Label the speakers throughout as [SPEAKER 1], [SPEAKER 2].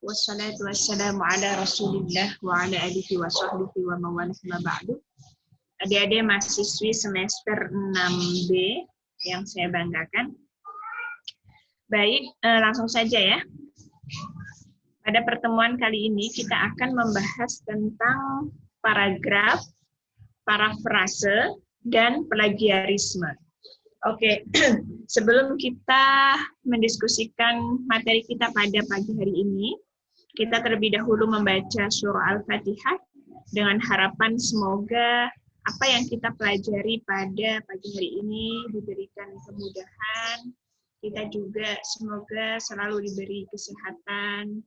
[SPEAKER 1] Wassalatu wassalamu ala Rasulillah wa ala alihi wa sahbihi wa mawalah ma ba'du. Adik-adik mahasiswi semester 6B yang saya banggakan. Baik, langsung saja ya. Pada pertemuan kali ini kita akan membahas tentang paragraf, parafrase, dan plagiarisme. Oke, sebelum kita mendiskusikan materi kita pada pagi hari ini, kita terlebih dahulu membaca surah Al-Fatihah dengan harapan semoga apa yang kita pelajari pada pagi hari ini diberikan kemudahan. Kita juga semoga selalu diberi kesehatan,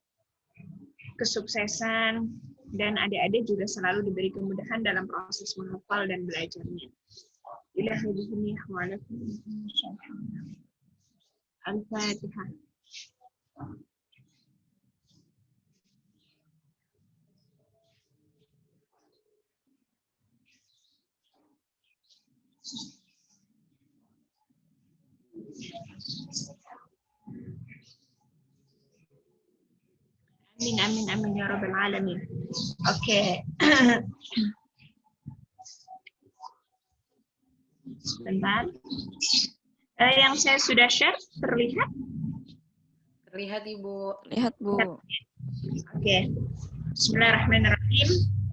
[SPEAKER 1] kesuksesan, dan adik-adik juga selalu diberi kemudahan dalam proses menghafal dan belajarnya. Al-Fatihah. Amin, amin, amin, ya Rabbal Alamin. Oke. Sebentar. Yang saya sudah share, terlihat?
[SPEAKER 2] Terlihat, Ibu.
[SPEAKER 3] Lihat, Bu.
[SPEAKER 1] Oke. Bismillahirrahmanirrahim.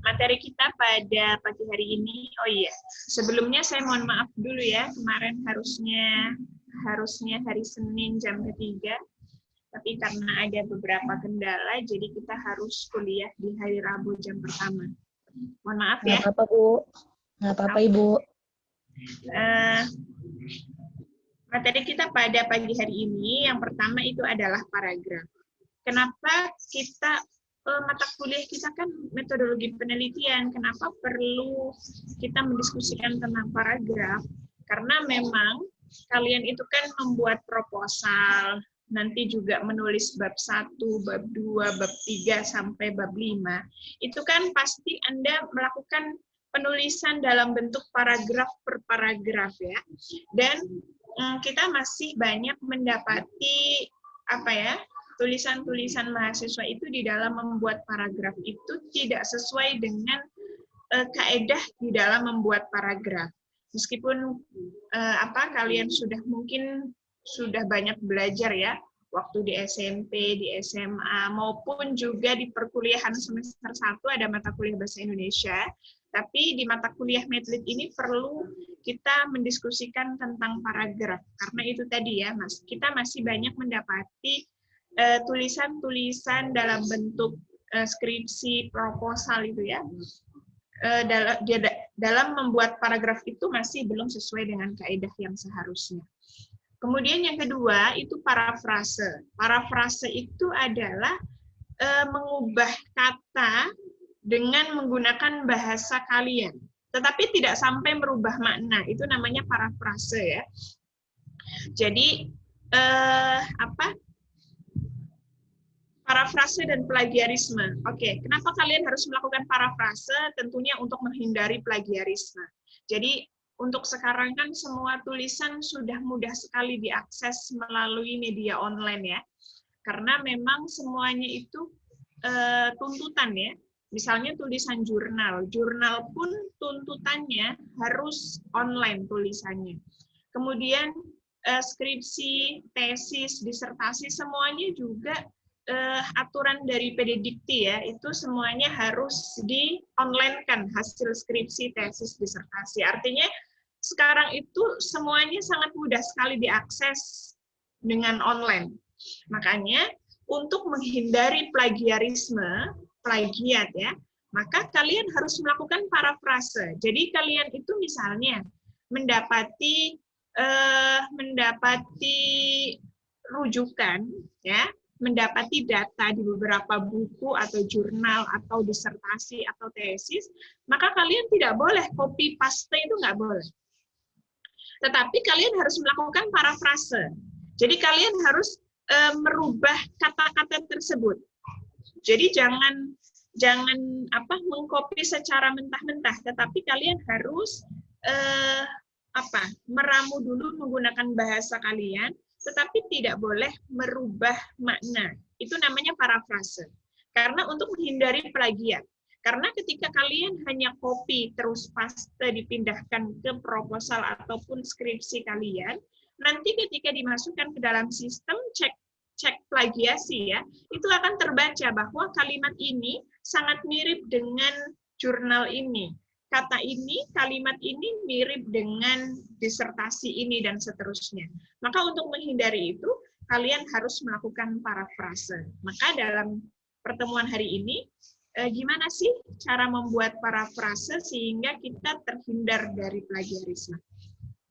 [SPEAKER 1] Materi kita pada pagi hari ini, oh iya, sebelumnya saya mohon maaf dulu ya, kemarin harusnya hari Senin jam 3, tapi karena ada beberapa kendala, jadi kita harus kuliah di hari Rabu jam pertama. Mohon maaf ya.
[SPEAKER 3] Nggak apa-apa, Bu. Nggak apa-apa, Ibu.
[SPEAKER 1] Materi kita pada pagi hari ini, yang pertama itu adalah paragraf. Kenapa kita, mata kuliah kita kan metodologi penelitian, kenapa perlu kita mendiskusikan tentang paragraf? Karena memang kalian itu kan membuat proposal, nanti juga menulis bab 1, bab 2, bab 3, sampai bab 5. Itu kan pasti Anda melakukan penulisan dalam bentuk paragraf per paragraf ya. Dan kita masih banyak mendapati tulisan-tulisan mahasiswa itu di dalam membuat paragraf itu tidak sesuai dengan kaedah di dalam membuat paragraf. Meskipun kalian mungkin sudah banyak belajar ya, waktu di SMP, di SMA, maupun juga di perkuliahan semester 1 ada mata kuliah Bahasa Indonesia, tapi di mata kuliah Medlit ini perlu kita mendiskusikan tentang paragraf. Karena itu tadi ya, Mas, kita masih banyak mendapati tulisan-tulisan dalam bentuk skripsi, proposal itu ya, dalam membuat paragraf itu masih belum sesuai dengan kaedah yang seharusnya. Kemudian yang kedua itu parafrase. Parafrase itu adalah mengubah kata dengan menggunakan bahasa kalian, tetapi tidak sampai merubah makna. Itu namanya parafrase ya. Jadi parafrase dan plagiarisme. Oke, kenapa kalian harus melakukan parafrase? Tentunya untuk menghindari plagiarisme. Jadi untuk sekarang kan semua tulisan sudah mudah sekali diakses melalui media online ya. Karena memang semuanya itu tuntutan ya. Misalnya tulisan jurnal. Jurnal pun tuntutannya harus online tulisannya. Kemudian skripsi, tesis, disertasi, semuanya juga aturan dari PDDikti ya, itu semuanya harus di-online-kan hasil skripsi, tesis, disertasi. Artinya sekarang itu semuanya sangat mudah sekali diakses dengan online. Makanya untuk menghindari plagiarisme, plagiat ya, maka kalian harus melakukan parafrase. Jadi kalian itu misalnya mendapati rujukan ya, mendapati data di beberapa buku atau jurnal atau disertasi atau tesis, maka kalian tidak boleh copy paste, itu nggak boleh. Tetapi kalian harus melakukan parafrase. Jadi kalian harus merubah kata-kata tersebut. Jadi jangan mengcopy secara mentah-mentah, tetapi kalian harus meramu dulu menggunakan bahasa kalian, tetapi tidak boleh merubah makna. Itu namanya parafrase. Karena untuk menghindari plagiat. Karena ketika kalian hanya copy terus paste dipindahkan ke proposal ataupun skripsi kalian, nanti ketika dimasukkan ke dalam sistem cek plagiasi ya, itu akan terbaca bahwa kalimat ini sangat mirip dengan jurnal ini. Kata ini, kalimat ini mirip dengan disertasi ini dan seterusnya. Maka untuk menghindari itu, kalian harus melakukan parafrase. Maka dalam pertemuan hari ini, gimana sih cara membuat parafrase sehingga kita terhindar dari plagiarisme?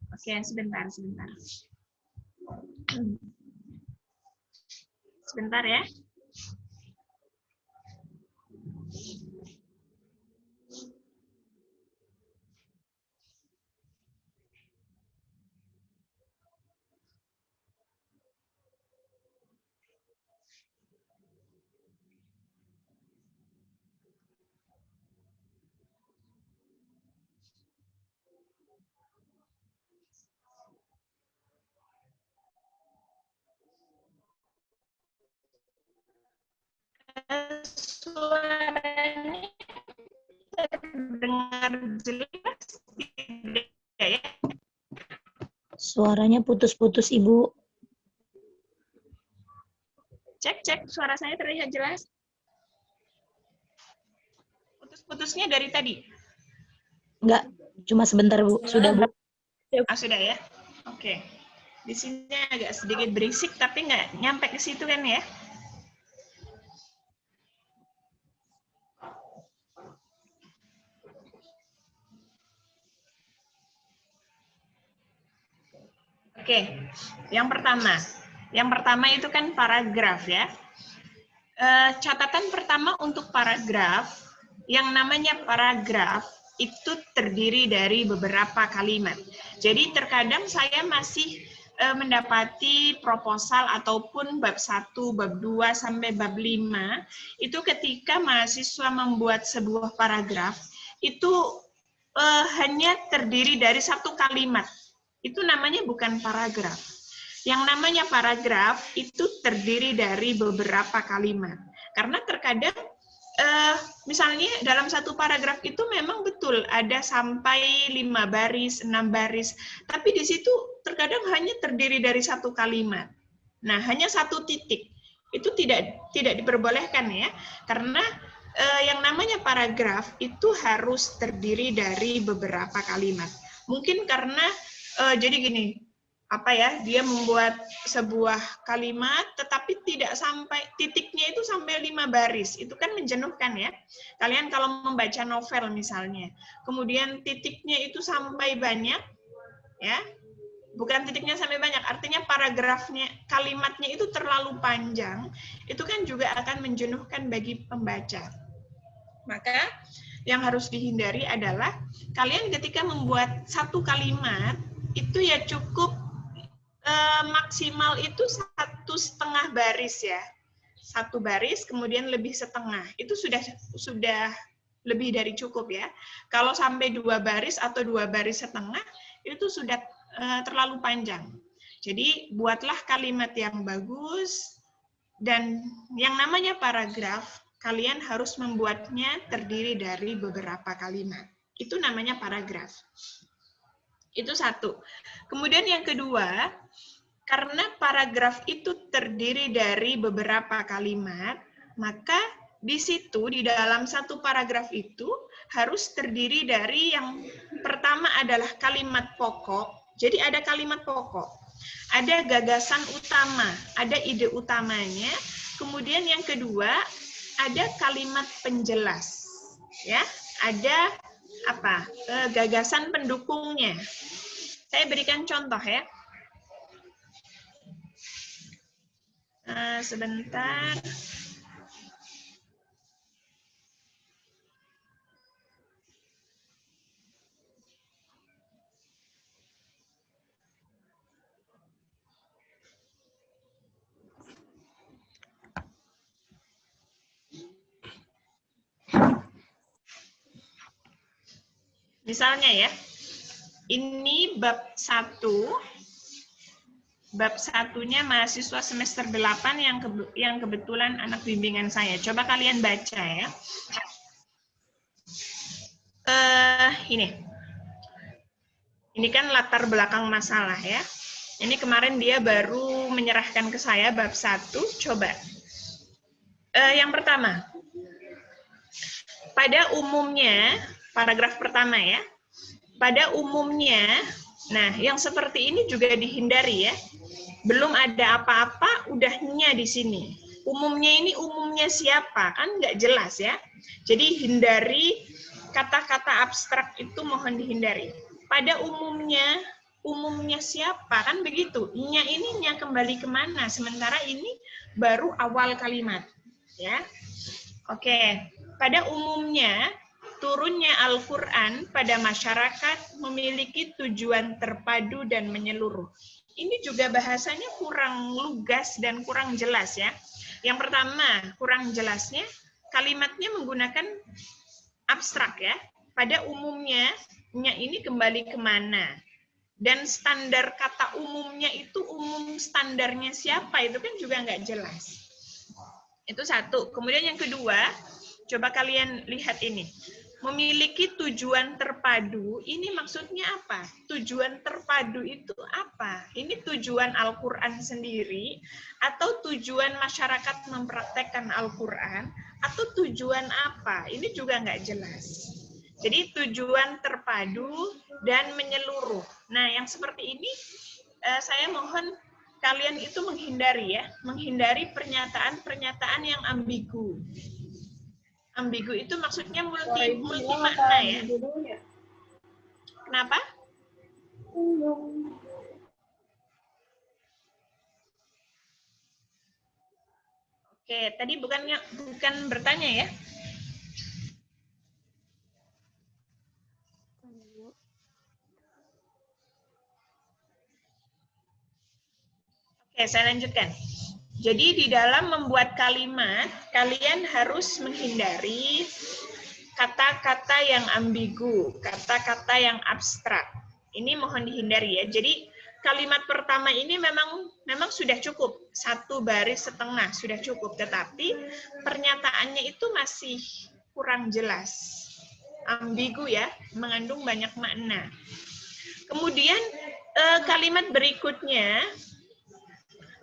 [SPEAKER 1] Oke, sebentar. Sebentar ya. Suaranya terdengar jelas tidak ya?
[SPEAKER 3] Suaranya putus-putus, Ibu.
[SPEAKER 1] Cek, suara saya terlihat jelas? Putus-putusnya dari tadi?
[SPEAKER 3] Enggak, cuma sebentar, Bu. Sudah, Bu.
[SPEAKER 1] Sudah ya? Oke. Di sini agak sedikit berisik, tapi nggak nyampe ke situ kan ya? Oke, yang pertama itu kan paragraf ya. Catatan pertama untuk paragraf, yang namanya paragraf itu terdiri dari beberapa kalimat. Jadi terkadang saya masih mendapati proposal ataupun bab 1, bab 2, sampai bab 5, itu ketika mahasiswa membuat sebuah paragraf, itu hanya terdiri dari satu kalimat. Itu namanya bukan paragraf. Yang namanya paragraf itu terdiri dari beberapa kalimat. Karena terkadang, misalnya dalam satu paragraf itu memang betul ada sampai 5 baris, 6 baris, tapi di situ terkadang hanya terdiri dari satu kalimat. Nah, hanya satu titik. Itu tidak diperbolehkan ya, karena yang namanya paragraf itu harus terdiri dari beberapa kalimat. Mungkin karena jadi gini, dia membuat sebuah kalimat tetapi tidak sampai titiknya itu sampai 5 baris. Itu kan menjenuhkan ya. Kalian kalau membaca novel misalnya, kemudian titiknya itu sampai banyak ya. Bukan titiknya sampai banyak, artinya paragrafnya, kalimatnya itu terlalu panjang, itu kan juga akan menjenuhkan bagi pembaca. Maka yang harus dihindari adalah kalian ketika membuat satu kalimat itu ya cukup maksimal itu 1,5 baris ya, 1 baris kemudian lebih setengah, itu sudah lebih dari cukup ya. Kalau sampai 2 baris atau 2 baris setengah itu sudah terlalu panjang. Jadi buatlah kalimat yang bagus, dan yang namanya paragraf kalian harus membuatnya terdiri dari beberapa kalimat. Itu namanya paragraf. Itu satu. Kemudian yang kedua, karena paragraf itu terdiri dari beberapa kalimat, maka di situ, di dalam satu paragraf itu, harus terdiri dari yang pertama adalah kalimat pokok. Jadi ada kalimat pokok, ada gagasan utama, ada ide utamanya, kemudian yang kedua, ada kalimat penjelas. Ya, ada gagasan pendukungnya. Saya berikan contoh ya. Sebentar. Misalnya ya, ini bab 1, Bab satunya mahasiswa semester 8 yang kebetulan anak bimbingan saya. Coba kalian baca ya. Ini kan latar belakang masalah ya. Ini kemarin dia baru menyerahkan ke saya bab 1. Coba. Yang pertama. Pada umumnya, paragraf pertama ya. Pada umumnya, nah yang seperti ini juga dihindari ya. Belum ada apa-apa, udahnya di sini. Umumnya ini umumnya siapa? Kan nggak jelas ya. Jadi hindari kata-kata abstrak itu, mohon dihindari. Pada umumnya siapa? Kan begitu. Nya ini nya kembali kemana? Sementara ini baru awal kalimat. Ya. Oke. Pada umumnya, turunnya Al-Quran pada masyarakat memiliki tujuan terpadu dan menyeluruh. Ini juga bahasanya kurang lugas dan kurang jelas ya. Yang pertama, kurang jelasnya, kalimatnya menggunakan abstrak ya. Pada umumnya, nya ini kembali kemana? Dan standar kata umumnya itu umum standarnya siapa? Itu kan juga nggak jelas. Itu satu. Kemudian yang kedua, coba kalian lihat ini. Memiliki tujuan terpadu, ini maksudnya apa? Tujuan terpadu itu apa? Ini tujuan Al-Quran sendiri, atau tujuan masyarakat mempraktekkan Al-Quran, atau tujuan apa? Ini juga nggak jelas. Jadi tujuan terpadu dan menyeluruh. Nah, yang seperti ini, saya mohon kalian itu menghindari ya, menghindari pernyataan-pernyataan yang ambigu. Ambigu itu maksudnya multi makna ya. Kenapa? Oke, tadi bukan bertanya ya. Oke, saya lanjutkan. Jadi di dalam membuat kalimat, kalian harus menghindari kata-kata yang ambigu, kata-kata yang abstrak. Ini mohon dihindari ya. Jadi kalimat pertama ini memang sudah cukup, 1 baris setengah sudah cukup, tetapi pernyataannya itu masih kurang jelas, ambigu ya, mengandung banyak makna. Kemudian kalimat berikutnya,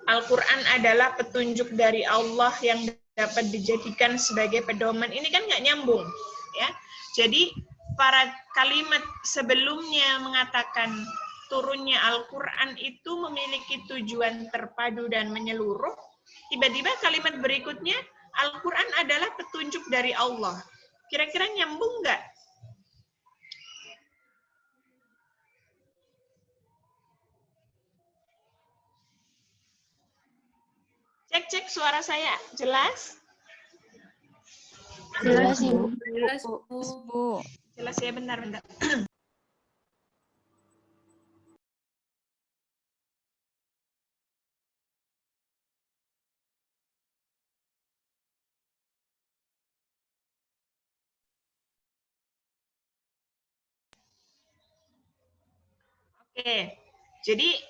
[SPEAKER 1] Al-Quran adalah petunjuk dari Allah yang dapat dijadikan sebagai pedoman. Ini kan nggak nyambung, ya. Jadi para kalimat sebelumnya mengatakan turunnya Al-Quran itu memiliki tujuan terpadu dan menyeluruh. Tiba-tiba kalimat berikutnya, Al-Quran adalah petunjuk dari Allah. Kira-kira nyambung nggak? Cek suara saya, jelas?
[SPEAKER 3] Jelas, Ibu.
[SPEAKER 2] Jelas, Bu.
[SPEAKER 1] Jelas ya, bentar. Oke, jadi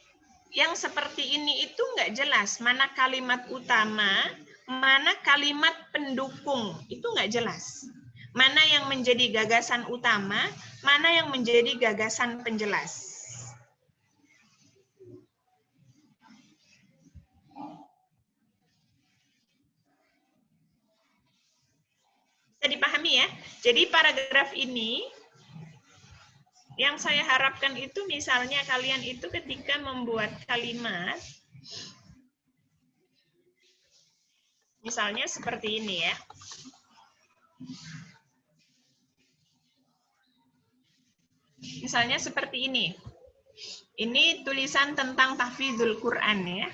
[SPEAKER 1] yang seperti ini itu nggak jelas. Mana kalimat utama, mana kalimat pendukung, itu nggak jelas. Mana yang menjadi gagasan utama, mana yang menjadi gagasan penjelas. Bisa dipahami ya? Jadi paragraf ini, yang saya harapkan itu misalnya kalian itu ketika membuat kalimat, misalnya seperti ini ya. Misalnya seperti ini. Ini tulisan tentang tahfidzul Quran ya.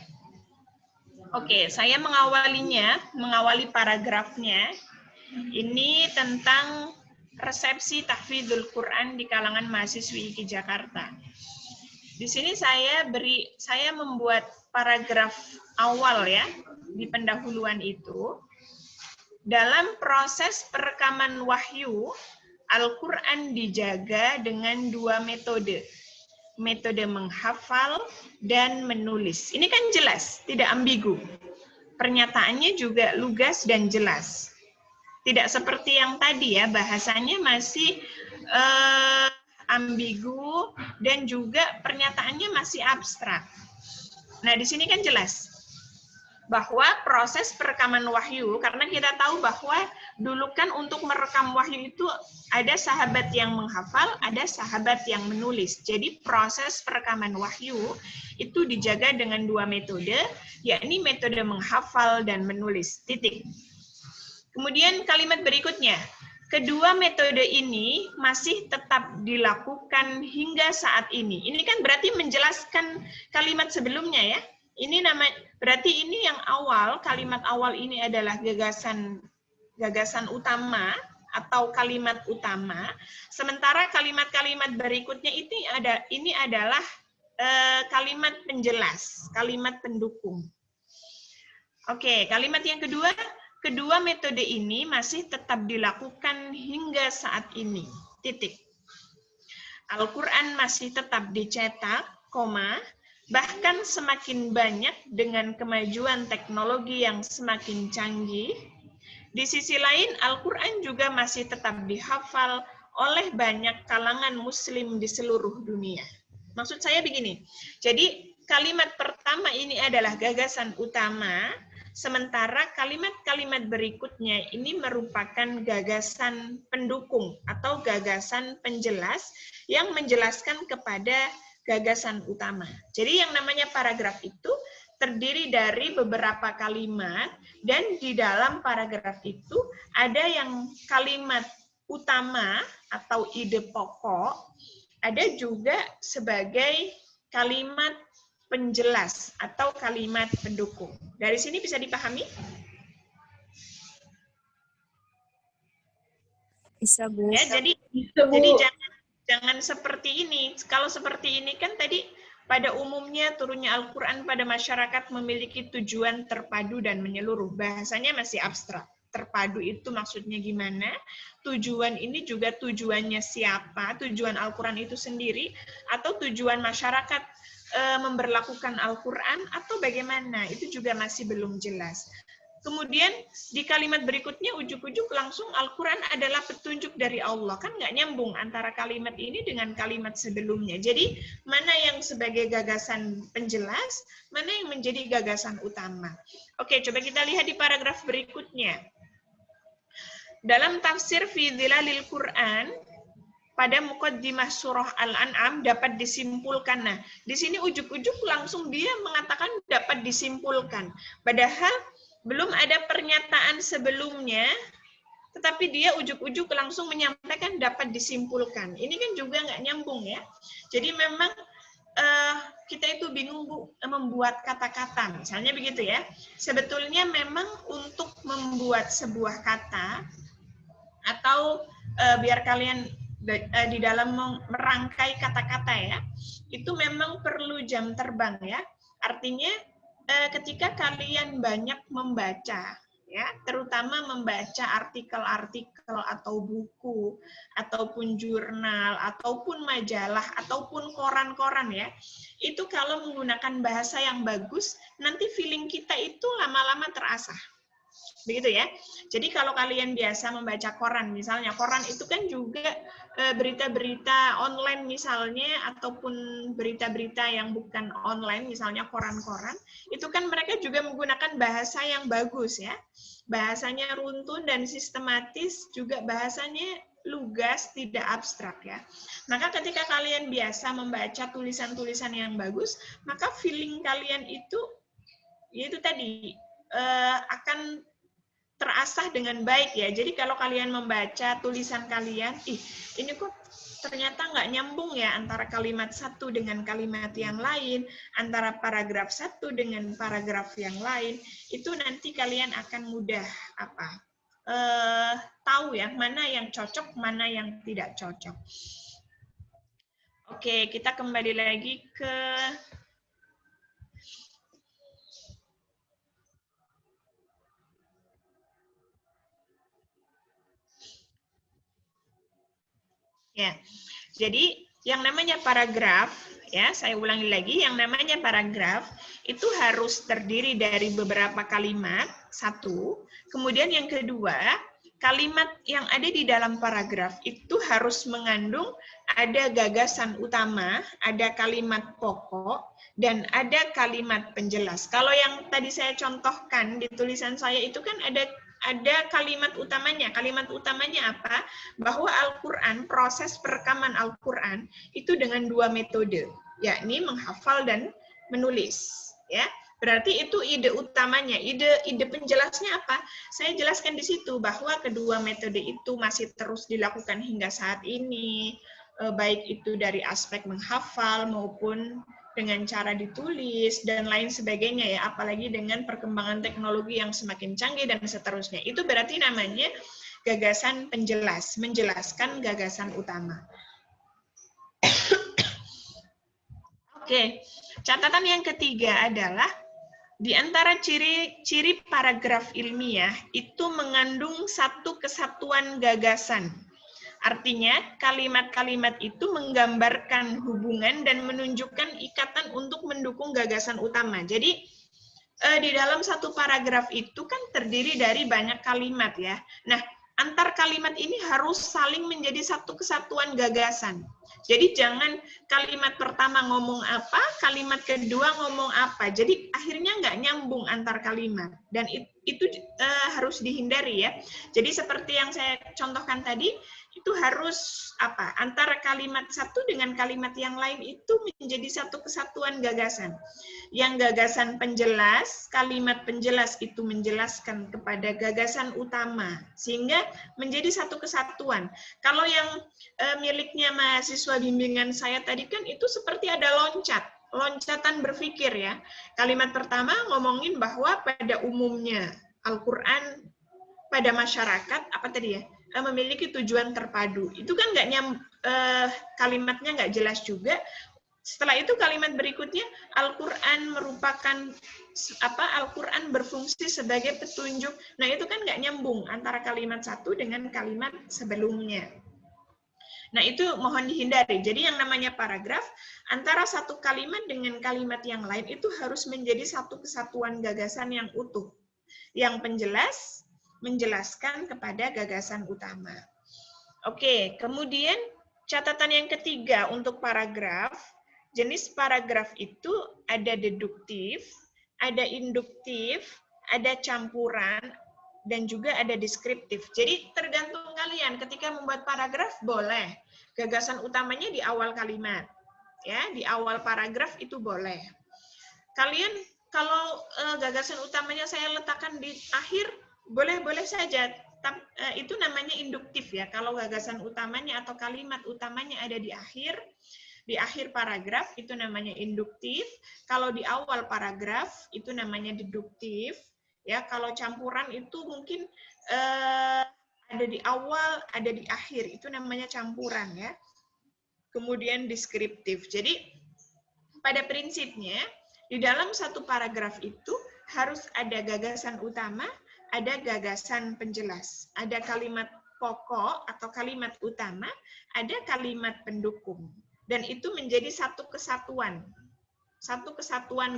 [SPEAKER 1] Oke, saya mengawali paragrafnya. Ini tentang resepsi tahfidzul Quran di kalangan mahasiswi IKI Jakarta. Di sini saya membuat paragraf awal ya, di pendahuluan itu. Dalam proses perekaman wahyu, Al-Quran dijaga dengan 2 metode. metode menghafal dan menulis. Ini kan jelas, tidak ambigu. Pernyataannya juga lugas dan jelas. Tidak seperti yang tadi ya, bahasanya masih ambigu dan juga pernyataannya masih abstrak. Nah, di sini kan jelas bahwa proses perekaman wahyu, karena kita tahu bahwa dulu kan untuk merekam wahyu itu ada sahabat yang menghafal, ada sahabat yang menulis. Jadi proses perekaman wahyu itu dijaga dengan dua metode, yakni metode menghafal dan menulis. Titik. Kemudian kalimat berikutnya, kedua metode ini masih tetap dilakukan hingga saat ini. Ini kan berarti menjelaskan kalimat sebelumnya ya. Ini berarti ini yang awal, kalimat awal ini adalah gagasan utama atau kalimat utama. Sementara kalimat-kalimat berikutnya ini adalah kalimat penjelas, kalimat pendukung. Oke, kalimat yang kedua, kedua metode ini masih tetap dilakukan hingga saat ini. Titik. Al-Quran masih tetap dicetak, bahkan semakin banyak dengan kemajuan teknologi yang semakin canggih. Di sisi lain, Al-Quran juga masih tetap dihafal oleh banyak kalangan muslim di seluruh dunia. Maksud saya begini, jadi kalimat pertama ini adalah gagasan utama, sementara kalimat-kalimat berikutnya ini merupakan gagasan pendukung atau gagasan penjelas yang menjelaskan kepada gagasan utama. Jadi yang namanya paragraf itu terdiri dari beberapa kalimat dan di dalam paragraf itu ada yang kalimat utama atau ide pokok, ada juga sebagai kalimat penjelas atau kalimat pendukung. Dari sini bisa dipahami?
[SPEAKER 2] Bisa, Bu.
[SPEAKER 1] Ya, jadi jangan seperti ini. Kalau seperti ini kan tadi pada umumnya turunnya Al-Quran pada masyarakat memiliki tujuan terpadu dan menyeluruh. Bahasanya masih abstrak. Terpadu itu maksudnya gimana? Tujuan ini juga tujuannya siapa? Tujuan Al-Quran itu sendiri atau tujuan masyarakat memberlakukan Al-Quran atau bagaimana? Itu juga masih belum jelas. Kemudian di kalimat berikutnya ujuk-ujuk langsung Al-Quran adalah petunjuk dari Allah. Kan nggak nyambung antara kalimat ini dengan kalimat sebelumnya. Jadi mana yang sebagai gagasan penjelas, mana yang menjadi gagasan utama. Oke, coba kita lihat di paragraf berikutnya. Dalam tafsir fi Dhilalil Quran, pada muqaddimah surah Al-An'am dapat disimpulkan. Nah, di sini ujuk-ujuk langsung dia mengatakan dapat disimpulkan. Padahal belum ada pernyataan sebelumnya, tetapi dia ujuk-ujuk langsung menyampaikan dapat disimpulkan. Ini kan juga nggak nyambung ya. Jadi memang kita itu bingung Bu, membuat kata-kata. Misalnya begitu ya. Sebetulnya memang untuk membuat sebuah kata, atau biar kalian di dalam merangkai kata-kata ya, itu memang perlu jam terbang ya. Artinya ketika kalian banyak membaca, ya, terutama membaca artikel-artikel atau buku, ataupun jurnal, ataupun majalah, ataupun koran-koran ya, itu kalau menggunakan bahasa yang bagus, nanti feeling kita itu lama-lama terasah. Begitu ya. Jadi kalau kalian biasa membaca koran, misalnya koran itu kan juga berita-berita online misalnya, ataupun berita-berita yang bukan online, misalnya koran-koran, itu kan mereka juga menggunakan bahasa yang bagus ya. Bahasanya runtun dan sistematis, juga bahasanya lugas, tidak abstrak ya. Maka ketika kalian biasa membaca tulisan-tulisan yang bagus, maka feeling kalian itu, yaitu tadi, akan terasah dengan baik ya. Jadi kalau kalian membaca tulisan kalian, ini kok ternyata nggak nyambung ya antara kalimat satu dengan kalimat yang lain, antara paragraf satu dengan paragraf yang lain, itu nanti kalian akan mudah tahu ya mana yang cocok, mana yang tidak cocok. Oke, kita kembali lagi ke ya. Jadi yang namanya paragraf, ya, saya ulangi lagi, yang namanya paragraf itu harus terdiri dari beberapa kalimat, satu. Kemudian yang kedua, kalimat yang ada di dalam paragraf itu harus mengandung ada gagasan utama, ada kalimat pokok, dan ada kalimat penjelas. Kalau yang tadi saya contohkan di tulisan saya itu kan ada kalimat utamanya. Kalimat utamanya apa? Bahwa Al-Quran, proses perekaman Al-Quran itu dengan dua metode, yakni menghafal dan menulis. Ya, berarti itu ide utamanya. Ide penjelasnya apa? Saya jelaskan di situ bahwa kedua metode itu masih terus dilakukan hingga saat ini, baik itu dari aspek menghafal maupun dengan cara ditulis dan lain sebagainya ya, apalagi dengan perkembangan teknologi yang semakin canggih dan seterusnya. Itu berarti namanya gagasan penjelas, menjelaskan gagasan utama. Oke, catatan yang ketiga adalah di antara ciri-ciri paragraf ilmiah itu mengandung satu kesatuan gagasan. Artinya, kalimat-kalimat itu menggambarkan hubungan dan menunjukkan ikatan untuk mendukung gagasan utama. Jadi, di dalam satu paragraf itu kan terdiri dari banyak kalimat ya. Nah, antar kalimat ini harus saling menjadi satu kesatuan gagasan. Jadi, jangan kalimat pertama ngomong apa, kalimat kedua ngomong apa. Jadi, akhirnya nggak nyambung antar kalimat. Dan itu harus dihindari ya. Jadi, seperti yang saya contohkan tadi, itu harus apa? Antara kalimat satu dengan kalimat yang lain itu menjadi satu kesatuan gagasan. Yang gagasan penjelas, kalimat penjelas itu menjelaskan kepada gagasan utama sehingga menjadi satu kesatuan. Kalau yang miliknya mahasiswa bimbingan saya tadi kan itu seperti ada loncatan berpikir ya. Kalimat pertama ngomongin bahwa pada umumnya Al-Qur'an pada masyarakat apa tadi ya? Memiliki tujuan terpadu. Itu kan kalimatnya nggak jelas juga. Setelah itu kalimat berikutnya Al-Qur'an merupakan Al-Qur'an berfungsi sebagai petunjuk. Nah, itu kan nggak nyambung antara kalimat satu dengan kalimat sebelumnya. Nah, itu mohon dihindari. Jadi yang namanya paragraf antara satu kalimat dengan kalimat yang lain itu harus menjadi satu kesatuan gagasan yang utuh. Yang penjelas menjelaskan kepada gagasan utama. Oke, kemudian catatan yang ketiga untuk paragraf, jenis paragraf itu ada deduktif, ada induktif, ada campuran, dan juga ada deskriptif. Jadi tergantung kalian ketika membuat paragraf boleh. Gagasan utamanya di awal kalimat. Ya, di awal paragraf itu boleh. Kalian kalau gagasan utamanya saya letakkan di akhir, boleh-boleh saja. Itu namanya induktif ya. Kalau gagasan utamanya atau kalimat utamanya ada di akhir paragraf itu namanya induktif. Kalau di awal paragraf itu namanya deduktif. Ya, kalau campuran itu mungkin ada di awal, ada di akhir. Itu namanya campuran ya. Kemudian deskriptif. Jadi pada prinsipnya di dalam satu paragraf itu harus ada gagasan utama, ada gagasan penjelas, ada kalimat pokok atau kalimat utama, ada kalimat pendukung. Dan itu menjadi satu kesatuan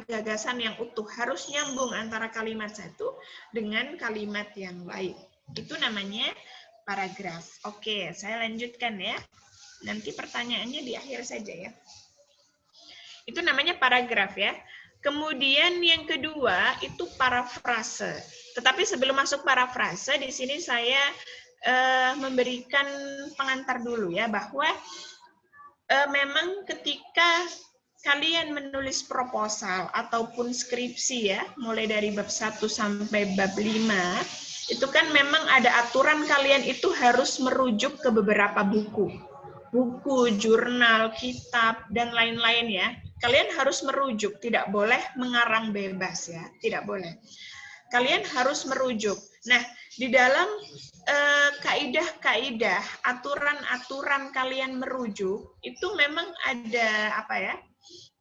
[SPEAKER 1] gagasan yang utuh. Harus nyambung antara kalimat satu dengan kalimat yang lain. Itu namanya paragraf. Oke, saya lanjutkan ya. Nanti pertanyaannya di akhir saja ya. Itu namanya paragraf ya. Kemudian yang kedua itu parafrase. Tetapi sebelum masuk parafrase, di sini saya memberikan pengantar dulu ya, bahwa memang ketika kalian menulis proposal ataupun skripsi ya, mulai dari bab 1 sampai bab 5, itu kan memang ada aturan kalian itu harus merujuk ke beberapa buku, jurnal, kitab, dan lain-lain ya. Kalian harus merujuk, tidak boleh mengarang bebas ya, tidak boleh. Kalian harus merujuk. Nah, di dalam kaidah-kaidah, aturan-aturan kalian merujuk, itu memang ada apa ya?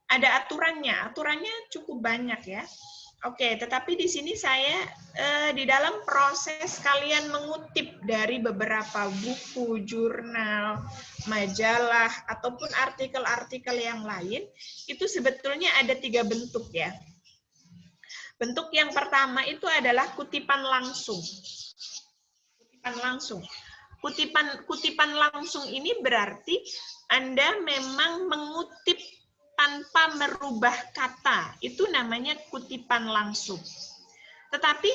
[SPEAKER 1] Ada aturannya cukup banyak ya. Oke, tetapi di sini saya di dalam proses kalian mengutip dari beberapa buku, jurnal, majalah, ataupun artikel-artikel yang lain, itu sebetulnya ada 3 bentuk ya. Bentuk yang pertama itu adalah kutipan langsung. Kutipan langsung. Kutipan langsung ini berarti Anda memang mengutip tanpa merubah kata. Itu namanya kutipan langsung. Tetapi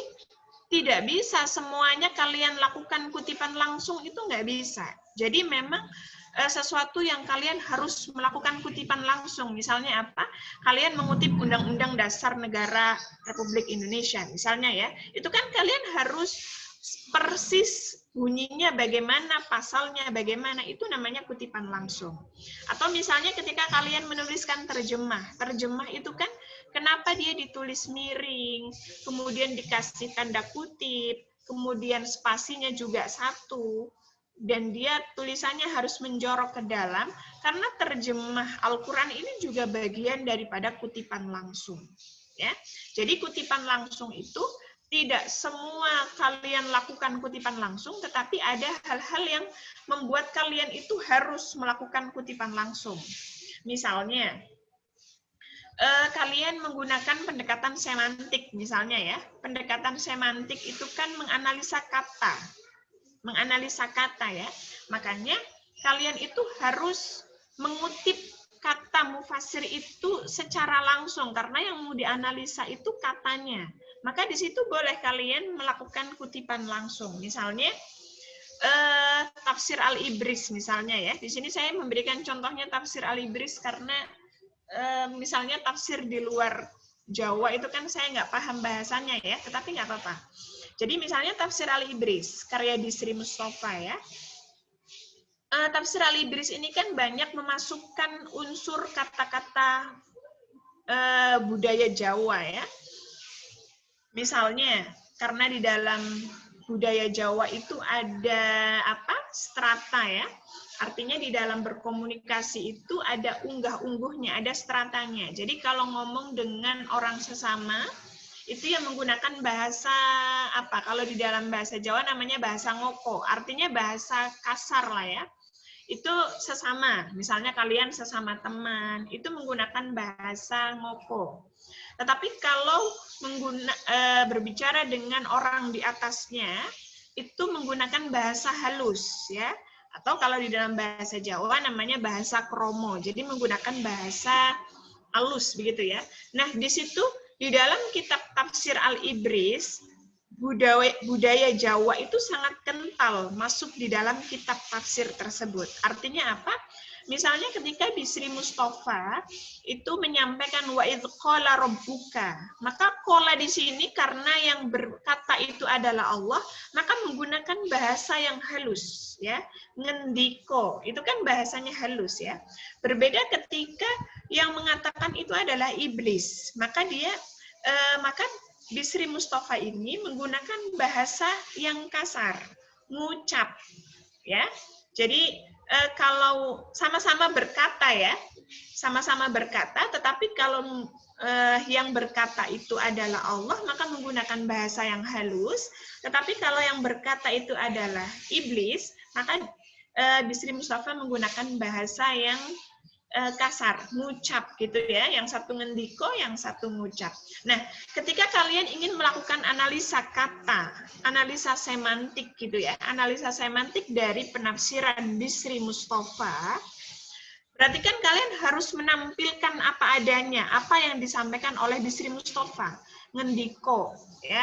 [SPEAKER 1] tidak bisa semuanya kalian lakukan kutipan langsung, itu nggak bisa. Jadi memang sesuatu yang kalian harus melakukan kutipan langsung. Misalnya apa? Kalian mengutip Undang-Undang Dasar Negara Republik Indonesia, misalnya ya. Itu kan kalian harus persis bunyinya bagaimana, pasalnya bagaimana, itu namanya kutipan langsung. Atau misalnya ketika kalian menuliskan terjemah. Terjemah itu kan kenapa dia ditulis miring, kemudian dikasih tanda kutip, kemudian spasinya juga 1, dan dia tulisannya harus menjorok ke dalam, karena terjemah Al-Quran ini juga bagian daripada kutipan langsung. Ya, jadi kutipan langsung itu tidak semua kalian lakukan kutipan langsung, tetapi ada hal-hal yang membuat kalian itu harus melakukan kutipan langsung. Misalnya, kalian menggunakan pendekatan semantik, misalnya ya. Pendekatan semantik itu kan menganalisa kata. Menganalisa kata ya. Makanya kalian itu harus mengutip kata mufasir itu secara langsung, karena yang mau dianalisa itu katanya. Maka di situ boleh kalian melakukan kutipan langsung. Misalnya tafsir Al-Ibris misalnya ya. Di sini saya memberikan contohnya tafsir Al-Ibris karena misalnya tafsir di luar Jawa itu kan saya nggak paham bahasanya ya, tetapi nggak apa-apa. Jadi misalnya tafsir Al-Ibris, karya Bisri Mustafa ya. Tafsir Al-Ibris ini kan banyak memasukkan unsur kata-kata budaya Jawa ya. Misalnya, karena di dalam budaya Jawa itu ada strata ya. Artinya di dalam berkomunikasi itu ada unggah-ungguhnya, ada stratanya. Jadi kalau ngomong dengan orang sesama, itu yang menggunakan bahasa apa? Kalau di dalam bahasa Jawa namanya bahasa ngoko, artinya bahasa kasar lah ya. Itu sesama, misalnya kalian sesama teman, itu menggunakan bahasa ngoko. Tetapi kalau berbicara dengan orang di atasnya, itu menggunakan bahasa halus ya. Atau kalau di dalam bahasa Jawa namanya bahasa kromo, jadi menggunakan bahasa halus begitu ya. Nah di situ di dalam kitab tafsir Al-Ibris, budaya Jawa itu sangat kental masuk di dalam kitab tafsir tersebut. Artinya apa? Misalnya ketika Bisri Mustafa itu menyampaikan wa idz qala rabbuka, maka qala di sini karena yang berkata itu adalah Allah, maka menggunakan bahasa yang halus ya. Ngendiko, itu kan bahasanya halus ya. Berbeda ketika yang mengatakan itu adalah iblis, maka maka Bisri Mustafa ini menggunakan bahasa yang kasar, ngucap ya. Jadi kalau sama-sama berkata ya, sama-sama berkata, tetapi kalau yang berkata itu adalah Allah, maka menggunakan bahasa yang halus, tetapi kalau yang berkata itu adalah iblis, maka Bisri Mustafa menggunakan bahasa yang kasar, ngucap gitu ya, yang satu ngendiko, yang satu ngucap. Nah, ketika kalian ingin melakukan analisa kata, analisa semantik gitu ya, analisa semantik dari penafsiran Bisri Mustafa, berarti kan kalian harus menampilkan apa adanya, apa yang disampaikan oleh Bisri Mustafa, ngendiko ya,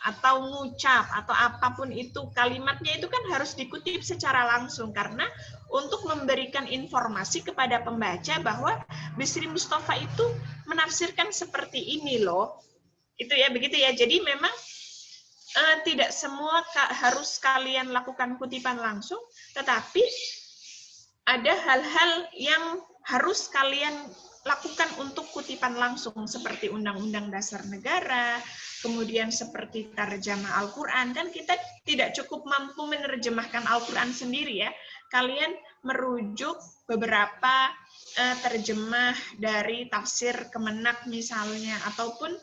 [SPEAKER 1] atau ngucap atau apapun itu kalimatnya itu kan harus dikutip secara langsung, karena untuk memberikan informasi kepada pembaca bahwa Bisri Mustafa itu menafsirkan seperti ini loh, itu ya, begitu ya. Jadi memang tidak semua harus kalian lakukan kutipan langsung, tetapi ada hal-hal yang harus kalian lakukan untuk kutipan langsung, seperti Undang-Undang Dasar Negara, kemudian seperti tarjamah Al-Quran. Kan kita tidak cukup mampu menerjemahkan Al-Quran sendiri ya. Kalian merujuk beberapa terjemah dari tafsir Kemenak misalnya, ataupun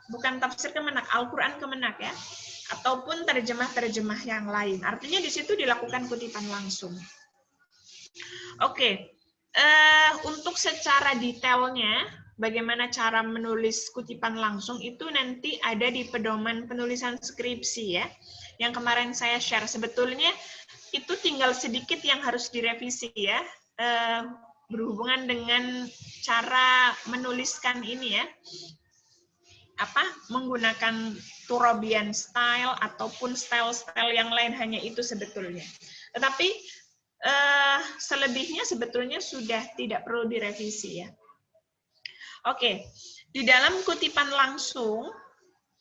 [SPEAKER 1] bukan tafsir Kemenak, Al-Quran Kemenak ya. ataupun terjemah-terjemah yang lain. Artinya di situ dilakukan kutipan langsung. Oke, untuk secara detailnya, bagaimana cara menulis kutipan langsung itu nanti ada di pedoman penulisan skripsi ya, yang kemarin saya share. Sebetulnya itu tinggal sedikit yang harus direvisi ya, berhubungan dengan cara menuliskan ini ya, menggunakan Turobian style ataupun style-style yang lain, hanya itu sebetulnya. Tetapi selebihnya sebetulnya sudah tidak perlu direvisi ya. Oke, di dalam kutipan langsung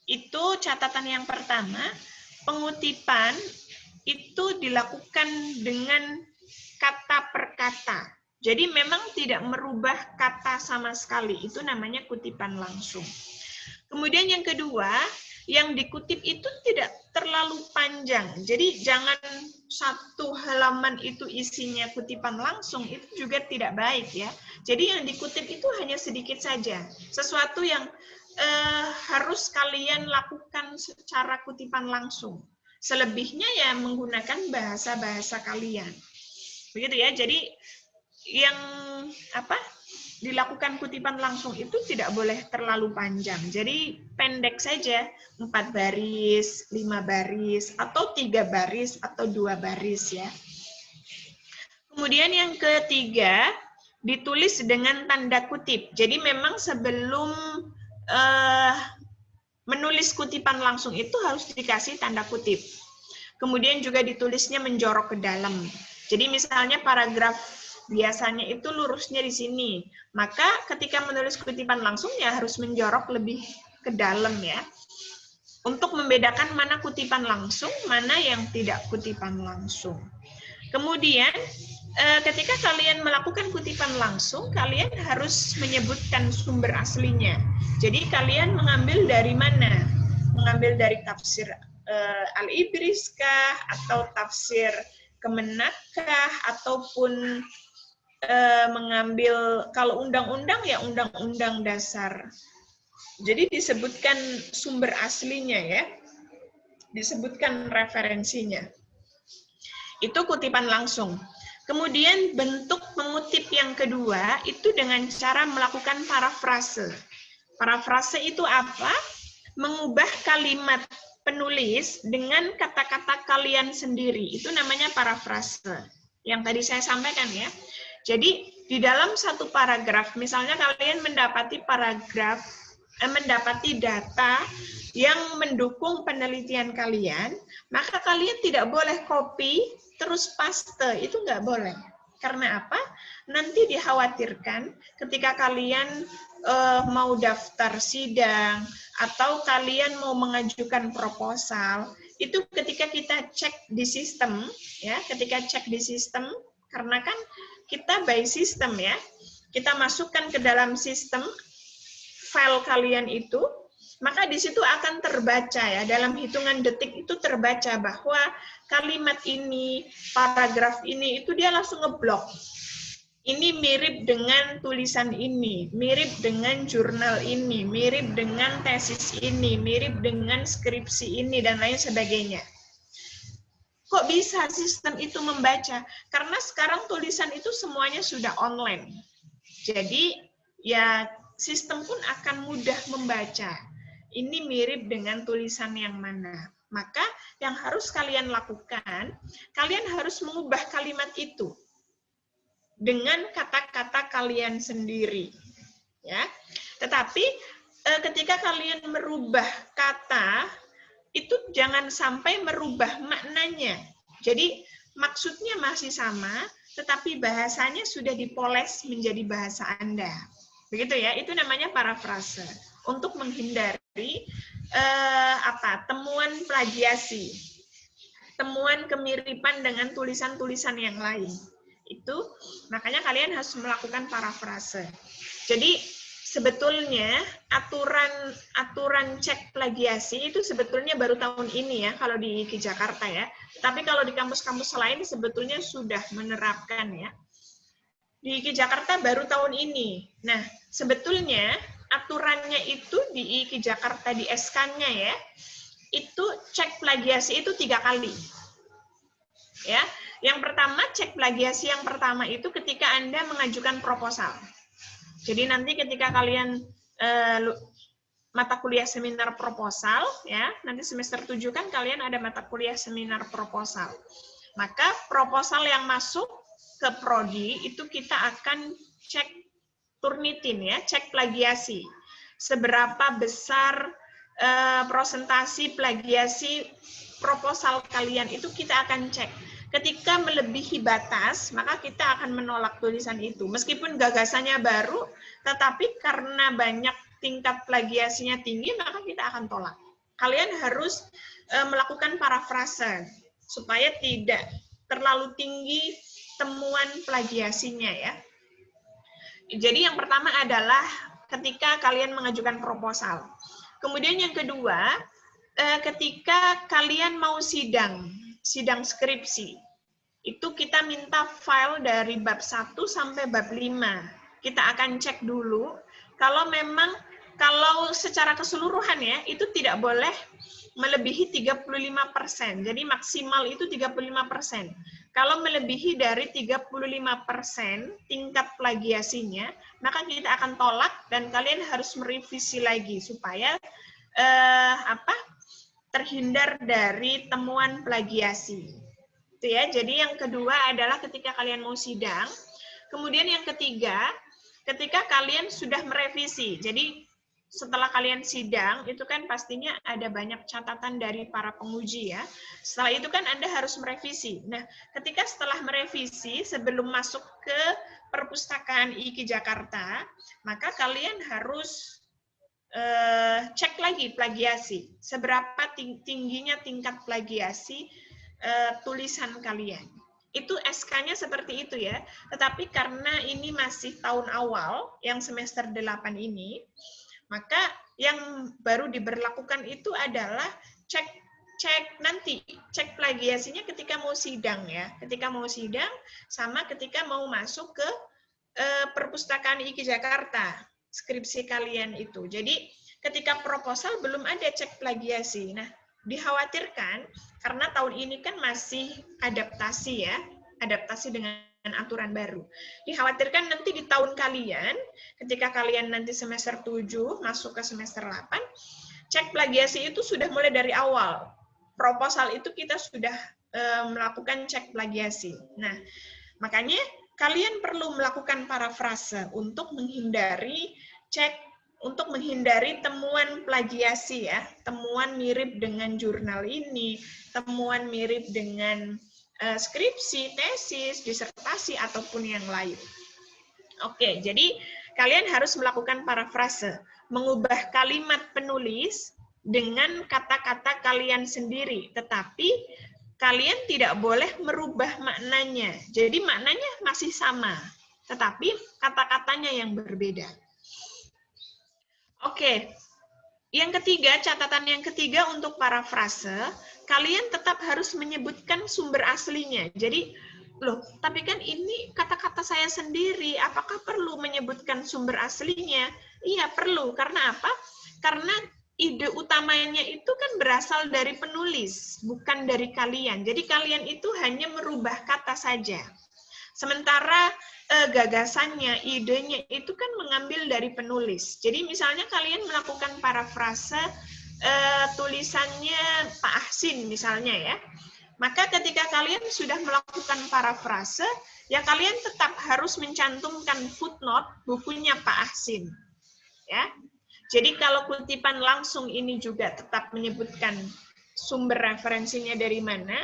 [SPEAKER 1] itu catatan yang pertama, pengutipan itu dilakukan dengan kata per kata. Jadi memang tidak merubah kata sama sekali, itu namanya kutipan langsung. Kemudian yang kedua, yang dikutip itu tidak terlalu panjang. Jadi jangan satu halaman itu isinya kutipan langsung, itu juga tidak baik ya. Jadi yang dikutip itu hanya sedikit saja. Sesuatu yang harus kalian lakukan secara kutipan langsung. Selebihnya ya menggunakan bahasa-bahasa kalian. Begitu ya. Jadi yang dilakukan kutipan langsung itu tidak boleh terlalu panjang. Jadi pendek saja, 4 baris, 5 baris, atau 3 baris, atau 2 baris ya. Kemudian yang ketiga, ditulis dengan tanda kutip. Jadi memang sebelum menulis kutipan langsung itu harus dikasih tanda kutip. Kemudian juga ditulisnya menjorok ke dalam. Jadi misalnya paragraf biasanya itu lurusnya di sini. Maka ketika menulis kutipan langsung ya harus menjorok lebih ke dalam ya. Untuk membedakan mana kutipan langsung, mana yang tidak kutipan langsung. Kemudian ketika kalian melakukan kutipan langsung, kalian harus menyebutkan sumber aslinya. Jadi kalian mengambil dari mana? Mengambil dari tafsir Al-Ibris kah, atau tafsir Kemenak kah, ataupun mengambil, kalau undang-undang ya undang-undang dasar. Jadi disebutkan sumber aslinya ya, disebutkan referensinya. Itu kutipan langsung. Kemudian bentuk mengutip yang kedua itu dengan cara melakukan parafrase. Parafrase itu apa? Mengubah kalimat penulis dengan kata-kata kalian sendiri. Itu namanya parafrase. Yang tadi saya sampaikan ya. Jadi di dalam satu paragraf, misalnya kalian mendapati mendapati data yang mendukung penelitian kalian, maka kalian tidak boleh copy terus paste, itu nggak boleh. Karena apa? Nanti dikhawatirkan ketika kalian mau daftar sidang atau kalian mau mengajukan proposal, itu ketika kita cek di sistem, ya, ketika cek di sistem, karena kan kita by system ya, kita masukkan ke dalam sistem file kalian itu, maka di situ akan terbaca ya, dalam hitungan detik itu terbaca bahwa kalimat ini, paragraf ini, itu dia langsung ngeblok. Ini mirip dengan tulisan ini, mirip dengan jurnal ini, mirip dengan tesis ini, mirip dengan skripsi ini, dan lain sebagainya. Kok bisa sistem itu membaca? Karena sekarang tulisan itu semuanya sudah online. Jadi ya sistem pun akan mudah membaca. Ini mirip dengan tulisan yang mana. Maka yang harus kalian lakukan, kalian harus mengubah kalimat itu dengan kata-kata kalian sendiri. Ya. Tetapi ketika kalian merubah kata, itu jangan sampai merubah maknanya. Jadi maksudnya masih sama, tetapi bahasanya sudah dipoles menjadi bahasa Anda. Begitu ya, itu namanya parafrase. Untuk menghindari temuan plagiasi, temuan kemiripan dengan tulisan-tulisan yang lain. Itu makanya kalian harus melakukan parafrase. Jadi sebetulnya aturan cek plagiasi itu sebetulnya baru tahun ini ya kalau di IKI Jakarta ya. Tapi kalau di kampus-kampus lain sebetulnya sudah menerapkan ya. Di IKI Jakarta baru tahun ini. Nah, sebetulnya aturannya itu di IKI Jakarta di SK-nya ya. itu cek plagiasi itu 3 kali. Ya, yang pertama cek plagiasi yang pertama itu ketika Anda mengajukan proposal. Jadi nanti ketika kalian mata kuliah seminar proposal, ya, nanti semester 7 kan kalian ada mata kuliah seminar proposal. Maka proposal yang masuk ke prodi itu kita akan cek Turnitin, ya, cek plagiasi. Seberapa besar prosentasi plagiasi proposal kalian itu kita akan cek. Ketika melebihi batas, maka kita akan menolak tulisan itu. Meskipun gagasannya baru, tetapi karena banyak tingkat plagiasinya tinggi, maka kita akan tolak. Kalian harus melakukan parafrase supaya tidak terlalu tinggi temuan plagiasinya, ya. Jadi yang pertama adalah ketika kalian mengajukan proposal. Kemudian yang kedua, ketika kalian mau sidang skripsi, itu kita minta file dari bab 1 sampai bab 5. Kita akan cek dulu, kalau secara keseluruhan, ya, itu tidak boleh melebihi 35%. Jadi maksimal itu 35%. Kalau melebihi dari 35% tingkat plagiasinya, maka kita akan tolak dan kalian harus merevisi lagi supaya terhindar dari temuan plagiasi. Itu ya. Jadi yang kedua adalah ketika kalian mau sidang. Kemudian yang ketiga, ketika kalian sudah merevisi. Jadi setelah kalian sidang, itu kan pastinya ada banyak catatan dari para penguji, ya. Setelah itu kan Anda harus merevisi. Nah, ketika setelah merevisi, sebelum masuk ke perpustakaan IKI Jakarta, maka kalian harus cek lagi plagiasi. Seberapa tingginya tingkat plagiasi tulisan kalian. Itu SK-nya seperti itu, ya. Tetapi karena ini masih tahun awal, yang semester 8 ini, maka yang baru diberlakukan itu adalah cek plagiasinya ketika mau sidang, ya. Ketika mau sidang sama ketika mau masuk ke perpustakaan IKI Jakarta, skripsi kalian itu. Jadi ketika proposal belum ada cek plagiasi. Nah, dikhawatirkan karena tahun ini kan masih adaptasi, ya. Adaptasi dengan aturan baru. Dikhawatirkan nanti di tahun kalian, ketika kalian nanti semester 7, masuk ke semester 8, cek plagiasi itu sudah mulai dari awal. Proposal itu kita sudah melakukan cek plagiasi. Nah, makanya kalian perlu melakukan parafrase untuk menghindari temuan plagiasi, ya. Temuan mirip dengan jurnal ini, temuan mirip dengan skripsi, tesis, disertasi, ataupun yang lain. Oke, jadi kalian harus melakukan parafrase, mengubah kalimat penulis dengan kata-kata kalian sendiri, tetapi kalian tidak boleh merubah maknanya. Jadi maknanya masih sama, tetapi kata-katanya yang berbeda. Oke, yang ketiga, catatan yang ketiga untuk parafrase, kalian tetap harus menyebutkan sumber aslinya. Jadi, loh, tapi kan ini kata-kata saya sendiri, apakah perlu menyebutkan sumber aslinya? Iya, perlu. Karena apa? Karena ide utamanya itu kan berasal dari penulis, bukan dari kalian. Jadi kalian itu hanya merubah kata saja. Sementara gagasannya, idenya itu kan mengambil dari penulis. Jadi misalnya kalian melakukan parafrase tulisannya Pak Ahsin misalnya, ya. Maka ketika kalian sudah melakukan parafrase, ya kalian tetap harus mencantumkan footnote bukunya Pak Ahsin, ya. Jadi kalau kutipan langsung ini juga tetap menyebutkan sumber referensinya dari mana,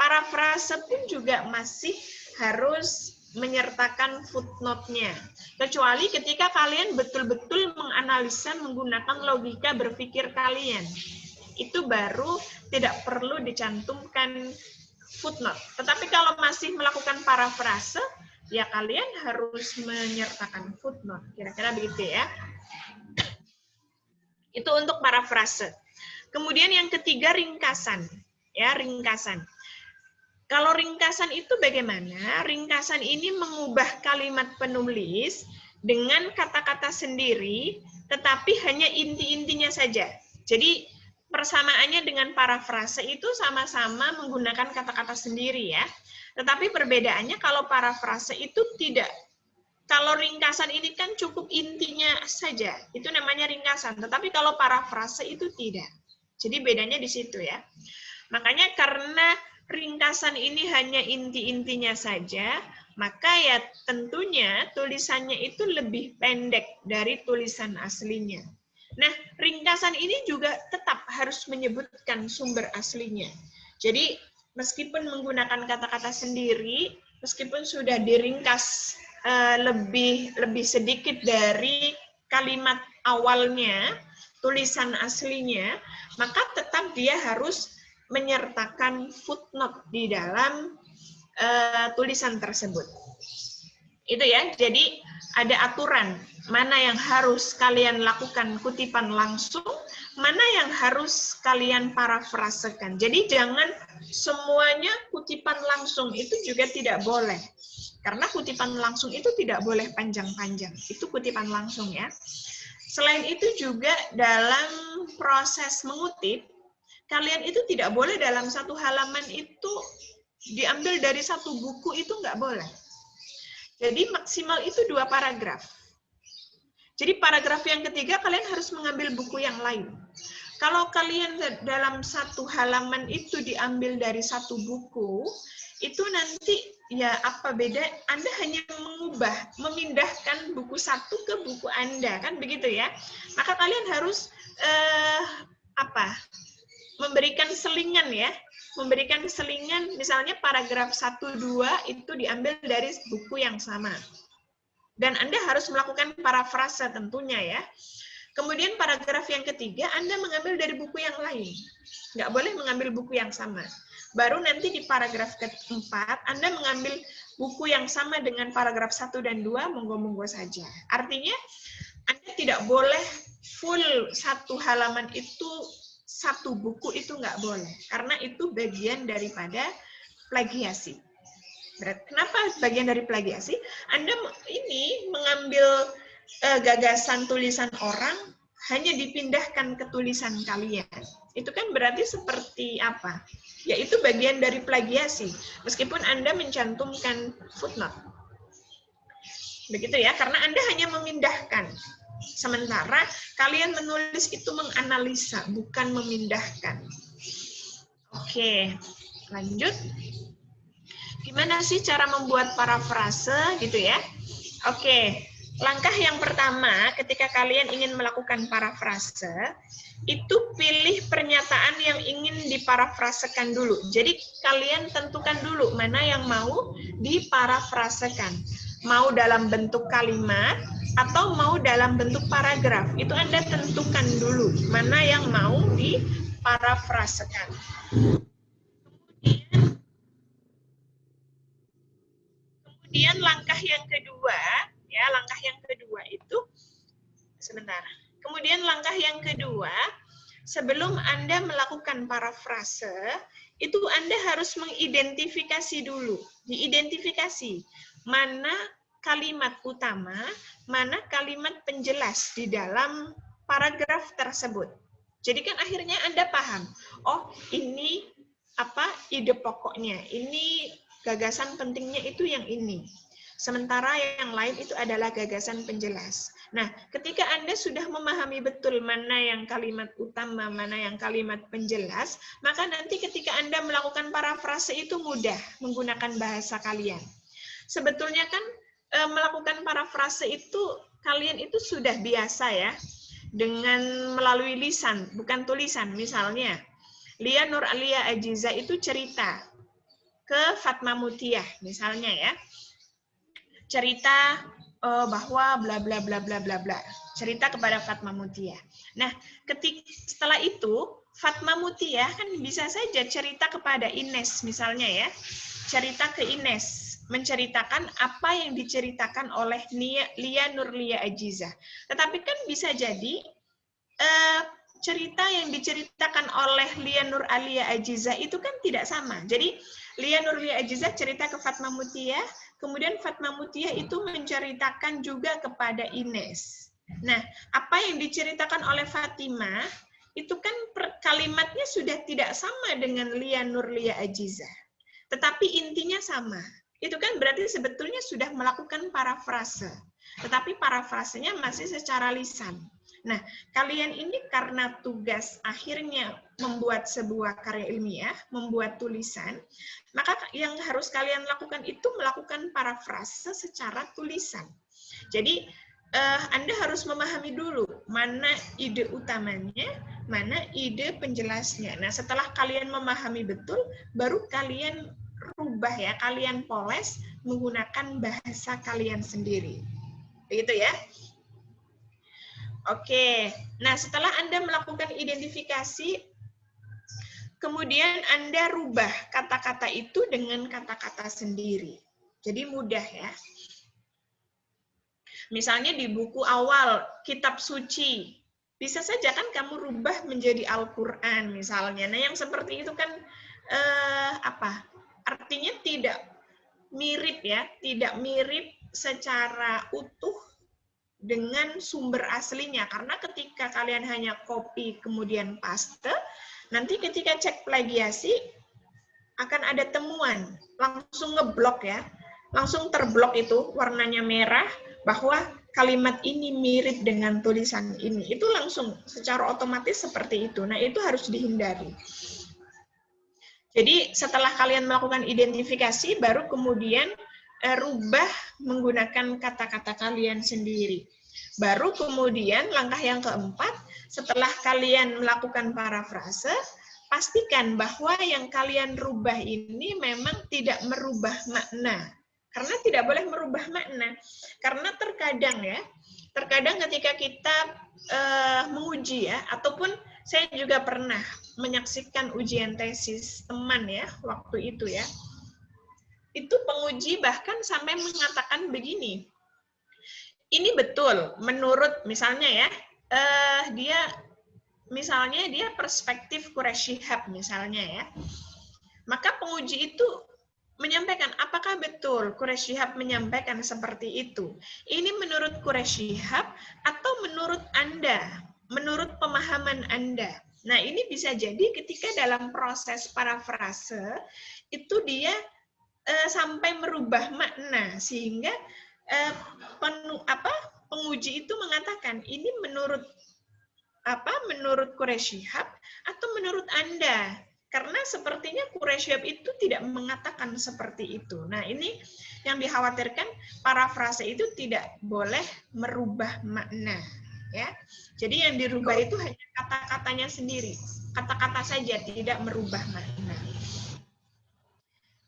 [SPEAKER 1] parafrase pun juga masih harus menyertakan footnote-nya. Kecuali ketika kalian betul-betul menganalisa menggunakan logika berpikir kalian. Itu baru tidak perlu dicantumkan footnote. Tetapi kalau masih melakukan parafrase, ya kalian harus menyertakan footnote. Kira-kira begitu, ya. Itu untuk parafrase. Kemudian yang ketiga, ringkasan. Ya, ringkasan. Kalau ringkasan itu bagaimana? Ringkasan ini mengubah kalimat penulis dengan kata-kata sendiri, tetapi hanya inti-intinya saja. Jadi persamaannya dengan parafrase itu sama-sama menggunakan kata-kata sendiri ya. Tetapi perbedaannya kalau parafrase itu tidak. Kalau ringkasan ini kan cukup intinya saja, itu namanya ringkasan. Tetapi kalau parafrase itu tidak. Jadi bedanya di situ ya. Makanya karena ringkasan ini hanya inti-intinya saja, maka ya tentunya tulisannya itu lebih pendek dari tulisan aslinya. Nah, ringkasan ini juga tetap harus menyebutkan sumber aslinya. Jadi, meskipun menggunakan kata-kata sendiri, meskipun sudah diringkas lebih sedikit dari kalimat awalnya, tulisan aslinya, maka tetap dia harus menyertakan footnote di dalam tulisan tersebut. Itu ya, jadi ada aturan mana yang harus kalian lakukan kutipan langsung, mana yang harus kalian parafrasekan. Jadi jangan semuanya kutipan langsung, itu juga tidak boleh. Karena kutipan langsung itu tidak boleh panjang-panjang. Itu kutipan langsung ya. Selain itu juga dalam proses mengutip, kalian itu tidak boleh dalam satu halaman itu diambil dari satu buku, itu nggak boleh. Jadi maksimal itu 2 paragraf. Jadi paragraf yang ketiga kalian harus mengambil buku yang lain. Kalau kalian dalam satu halaman itu diambil dari satu buku, itu nanti ya apa beda? Anda hanya memindahkan buku satu ke buku Anda, kan begitu ya? Maka kalian harus memberikan selingan ya. Memberikan selingan, misalnya paragraf 1, 2 itu diambil dari buku yang sama. Dan Anda harus melakukan parafrase tentunya ya. Kemudian paragraf yang ketiga, Anda mengambil dari buku yang lain. Nggak boleh mengambil buku yang sama. Baru nanti di paragraf keempat, Anda mengambil buku yang sama dengan paragraf 1 dan 2, monggo-monggo saja. Artinya, Anda tidak boleh full satu halaman itu, satu buku itu nggak boleh. Karena itu bagian daripada plagiasi. Kenapa bagian dari plagiasi? Anda ini mengambil gagasan tulisan orang hanya dipindahkan ke tulisan kalian. Itu kan berarti seperti apa? Ya itu bagian dari plagiasi. Meskipun Anda mencantumkan footnote. Begitu ya, karena Anda hanya memindahkan. Sementara kalian menulis itu menganalisa, bukan memindahkan. Oke, lanjut. Gimana sih cara membuat parafrase gitu ya? Oke. Langkah yang pertama, ketika kalian ingin melakukan parafrase, itu pilih pernyataan yang ingin diparafrasekan dulu. Jadi kalian tentukan dulu mana yang mau diparafrasekan. Mau dalam bentuk kalimat atau mau dalam bentuk paragraf. Itu Anda tentukan dulu mana yang mau diparafrasekan. Kemudian langkah yang kedua, ya langkah yang kedua itu sebentar. Kemudian langkah yang kedua, sebelum Anda melakukan parafrase, itu Anda harus mengidentifikasi dulu. Diidentifikasi mana kalimat utama, mana kalimat penjelas di dalam paragraf tersebut. Jadi kan akhirnya Anda paham, oh ini apa ide pokoknya, ini gagasan pentingnya itu yang ini. Sementara yang lain itu adalah gagasan penjelas. Nah, ketika Anda sudah memahami betul mana yang kalimat utama, mana yang kalimat penjelas, maka nanti ketika Anda melakukan parafrase itu mudah menggunakan bahasa kalian. Sebetulnya kan melakukan parafrase itu kalian itu sudah biasa ya, dengan melalui lisan, bukan tulisan. Misalnya, Lia Nur Alia Ajiza itu cerita ke Fatma Mutiah, misalnya ya. Cerita bahwa bla bla bla bla bla bla. Cerita kepada Fatma Mutiah. Nah, setelah itu Fatma Mutiah kan bisa saja cerita kepada Ines misalnya ya. Cerita ke Ines, menceritakan apa yang diceritakan oleh Lia Nurlia Ajiza. Tetapi kan bisa jadi cerita yang diceritakan oleh Lia Nur Alia Ajiza itu kan tidak sama. Jadi Lia Nurlia Ajiza cerita ke Fatma Mutiah, kemudian Fatma Mutiah itu menceritakan juga kepada Ines. Nah, apa yang diceritakan oleh Fatimah itu kan kalimatnya sudah tidak sama dengan Lia Nurlia Ajiza. Tetapi intinya sama. Itu kan berarti sebetulnya sudah melakukan parafrase. Tetapi parafrasenya masih secara lisan. Nah, kalian ini karena tugas akhirnya membuat sebuah karya ilmiah, membuat tulisan, maka yang harus kalian lakukan itu melakukan parafrase secara tulisan. Jadi, Anda harus memahami dulu mana ide utamanya, mana ide penjelasnya. Nah, setelah kalian memahami betul, baru kalian rubah ya, kalian poles menggunakan bahasa kalian sendiri. Begitu ya? Oke, nah setelah Anda melakukan identifikasi, kemudian Anda rubah kata-kata itu dengan kata-kata sendiri. Jadi mudah ya. Misalnya di buku awal, kitab suci, bisa saja kan kamu rubah menjadi Al-Quran misalnya. Nah yang seperti itu kan artinya tidak mirip ya, tidak mirip secara utuh dengan sumber aslinya. Karena ketika kalian hanya copy kemudian paste, nanti ketika cek plagiasi akan ada temuan, langsung ngeblok ya, langsung terblok itu warnanya merah bahwa kalimat ini mirip dengan tulisan ini. Itu langsung secara otomatis seperti itu. Nah, itu harus dihindari. Jadi setelah kalian melakukan identifikasi, baru kemudian rubah menggunakan kata-kata kalian sendiri. Baru kemudian langkah yang keempat, setelah kalian melakukan parafrase, pastikan bahwa yang kalian rubah ini memang tidak merubah makna. Karena tidak boleh merubah makna. Karena terkadang ketika kita menguji ya, ataupun saya juga pernah menyaksikan ujian tesis teman ya, waktu itu ya. Itu penguji bahkan sampai mengatakan begini, ini betul menurut misalnya ya, dia perspektif Quraisy Shihab misalnya ya, maka penguji itu menyampaikan apakah betul Quraisy Shihab menyampaikan seperti itu. Ini menurut Quraisy Shihab atau menurut Anda, menurut pemahaman Anda. Nah ini bisa jadi ketika dalam proses parafrase itu dia sampai merubah makna sehingga penguji itu mengatakan ini menurut Quraisy Shihab atau menurut Anda, karena sepertinya Quraisy Shihab itu tidak mengatakan seperti itu. Nah ini yang dikhawatirkan, parafrase itu tidak boleh merubah makna ya. Jadi yang dirubah itu hanya kata-katanya sendiri, kata-kata saja, tidak merubah makna.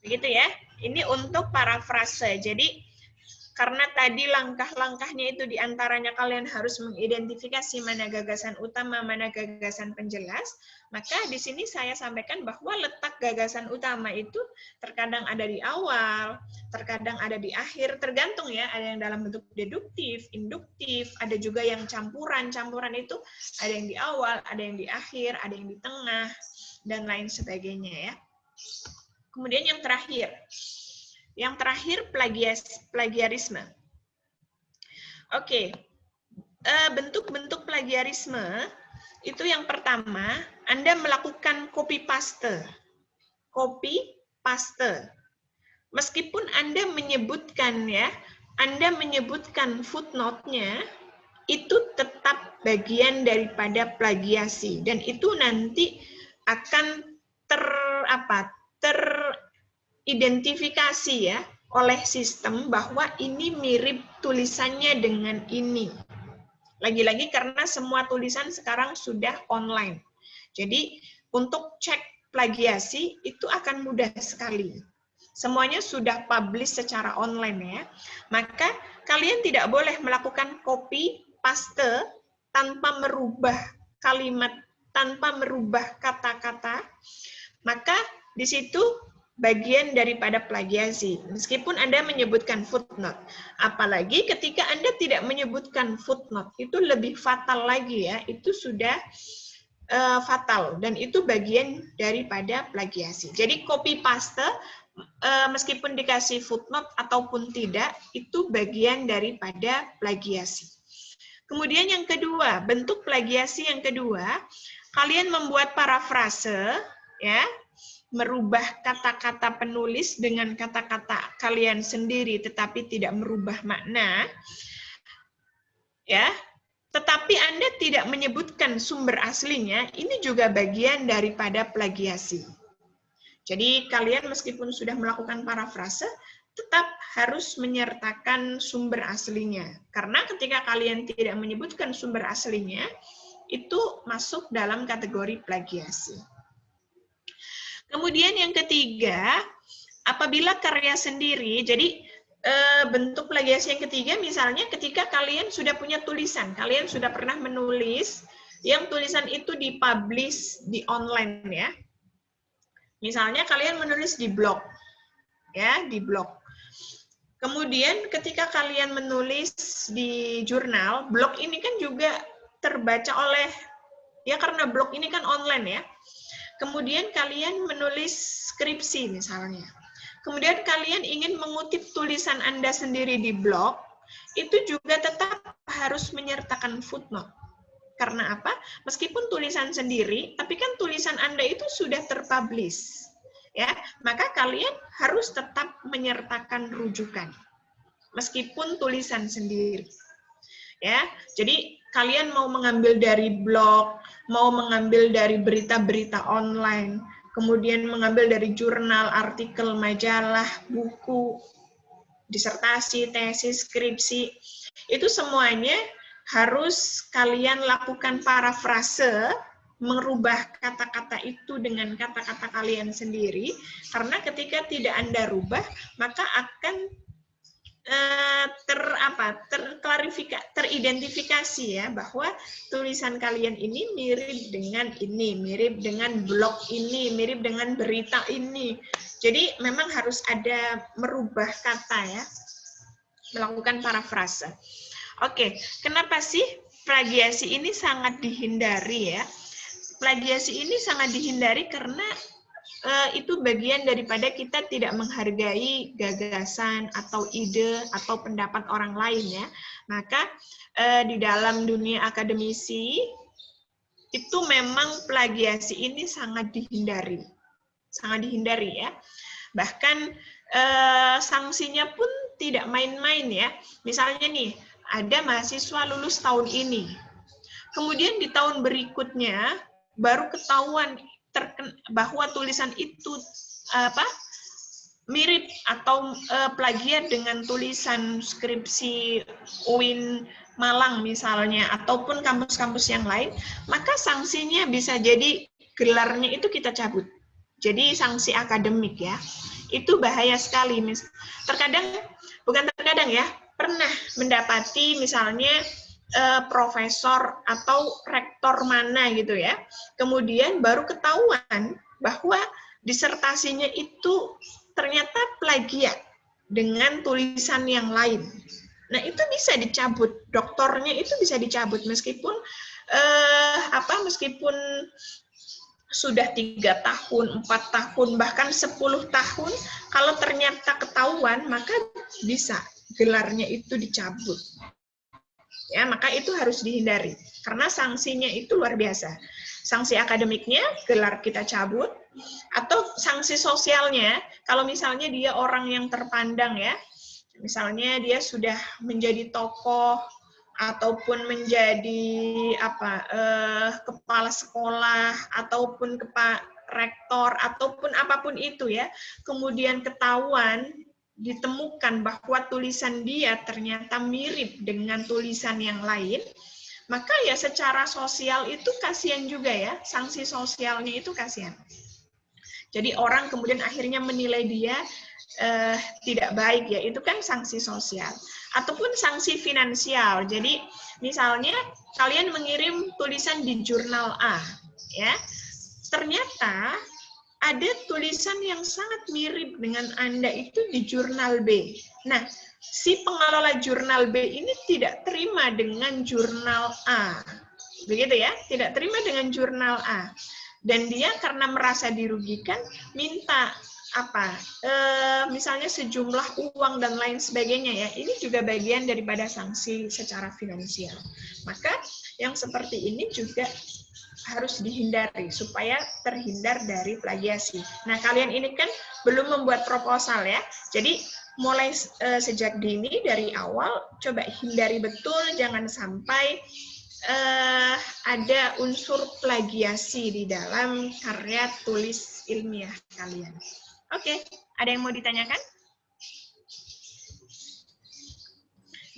[SPEAKER 1] Begitu ya. Ini untuk parafrase. Jadi karena tadi langkah-langkahnya itu diantaranya kalian harus mengidentifikasi mana gagasan utama, mana gagasan penjelas, maka di sini saya sampaikan bahwa letak gagasan utama itu terkadang ada di awal, terkadang ada di akhir, tergantung ya, ada yang dalam bentuk deduktif, induktif, ada juga yang campuran itu ada yang di awal, ada yang di akhir, ada yang di tengah, dan lain sebagainya ya. Kemudian yang terakhir plagiarisme. Oke, bentuk-bentuk plagiarisme itu yang pertama, Anda melakukan copy paste. Meskipun Anda menyebutkan footnote-nya, itu tetap bagian daripada plagiasi dan itu nanti akan teridentifikasi ya oleh sistem bahwa ini mirip tulisannya dengan ini. Lagi-lagi karena semua tulisan sekarang sudah online. Jadi untuk cek plagiasi itu akan mudah sekali. Semuanya sudah publish secara online ya. Maka kalian tidak boleh melakukan copy paste tanpa merubah kalimat, tanpa merubah kata-kata. Maka di situ bagian daripada plagiasi, meskipun Anda menyebutkan footnote. Apalagi ketika Anda tidak menyebutkan footnote, itu lebih fatal lagi ya, itu sudah fatal, dan itu bagian daripada plagiasi. Jadi copy paste, meskipun dikasih footnote ataupun tidak, itu bagian daripada plagiasi. Kemudian yang kedua, bentuk plagiasi yang kedua kalian membuat parafrase, ya, merubah kata-kata penulis dengan kata-kata kalian sendiri, tetapi tidak merubah makna, ya. Tetapi Anda tidak menyebutkan sumber aslinya, ini juga bagian daripada plagiasi. Jadi kalian meskipun sudah melakukan parafrase, tetap harus menyertakan sumber aslinya. Karena ketika kalian tidak menyebutkan sumber aslinya, itu masuk dalam kategori plagiasi. Kemudian yang ketiga, apabila karya sendiri, jadi bentuk plagiasi yang ketiga misalnya ketika kalian sudah punya tulisan, kalian sudah pernah menulis, yang tulisan itu dipublish di online ya. Misalnya kalian menulis di blog, ya, di blog. Kemudian ketika kalian menulis di jurnal, blog ini kan juga terbaca oleh, ya karena blog ini kan online ya. Kemudian kalian menulis skripsi misalnya. Kemudian kalian ingin mengutip tulisan Anda sendiri di blog, itu juga tetap harus menyertakan footnote. Karena apa? Meskipun tulisan sendiri, tapi kan tulisan Anda itu sudah terpublish. Ya, maka kalian harus tetap menyertakan rujukan. Meskipun tulisan sendiri. Ya, jadi kalian mau mengambil dari blog, mau mengambil dari berita-berita online, kemudian mengambil dari jurnal, artikel, majalah, buku, disertasi, tesis, skripsi, itu semuanya harus kalian lakukan parafrase, merubah kata-kata itu dengan kata-kata kalian sendiri, karena ketika tidak Anda rubah, maka akan teridentifikasi ya bahwa tulisan kalian ini mirip dengan blog ini, mirip dengan berita ini. Jadi memang harus ada merubah kata ya, melakukan parafrase. Oke, kenapa sih plagiasi ini sangat dihindari ya? Plagiasi ini sangat dihindari karena itu bagian daripada kita tidak menghargai gagasan atau ide atau pendapat orang lain ya. Maka di dalam dunia akademisi itu memang plagiasi ini sangat dihindari ya. Bahkan sanksinya pun tidak main-main ya. Misalnya nih, ada mahasiswa lulus tahun ini, kemudian di tahun berikutnya baru ketahuan bahwa tulisan itu mirip atau plagiat dengan tulisan skripsi UIN Malang misalnya, ataupun kampus-kampus yang lain, maka sanksinya bisa jadi gelarnya itu kita cabut. Jadi sanksi akademik ya, itu bahaya sekali. Bukan terkadang ya, pernah mendapati misalnya profesor atau rektor mana gitu ya, kemudian baru ketahuan bahwa disertasinya itu ternyata plagiat dengan tulisan yang lain. Nah itu bisa dicabut, doktornya itu bisa dicabut meskipun meskipun sudah 3 tahun, 4 tahun, bahkan 10 tahun, kalau ternyata ketahuan maka bisa gelarnya itu dicabut. Ya, maka itu harus dihindari karena sanksinya itu luar biasa. Sanksi akademiknya gelar kita cabut, atau sanksi sosialnya kalau misalnya dia orang yang terpandang ya, misalnya dia sudah menjadi tokoh ataupun menjadi kepala sekolah ataupun rektor ataupun apapun itu ya, kemudian ketahuan ditemukan bahwa tulisan dia ternyata mirip dengan tulisan yang lain, maka ya secara sosial itu kasihan juga ya, sanksi sosialnya itu kasihan. Jadi orang kemudian akhirnya menilai dia tidak baik ya, itu kan sanksi sosial. Ataupun sanksi finansial, jadi misalnya kalian mengirim tulisan di jurnal A, ya, ternyata ada tulisan yang sangat mirip dengan Anda itu di jurnal B. Nah, si pengelola jurnal B ini tidak terima dengan jurnal A. Begitu ya, tidak terima dengan jurnal A. Dan dia karena merasa dirugikan, minta misalnya sejumlah uang dan lain sebagainya ya. Ini juga bagian daripada sanksi secara finansial. Maka yang seperti ini juga harus dihindari supaya terhindar dari plagiasi. Nah, kalian ini kan belum membuat proposal ya. Jadi mulai sejak dini dari awal coba hindari betul jangan sampai ada unsur plagiasi di dalam karya tulis ilmiah kalian. Oke, ada yang mau ditanyakan?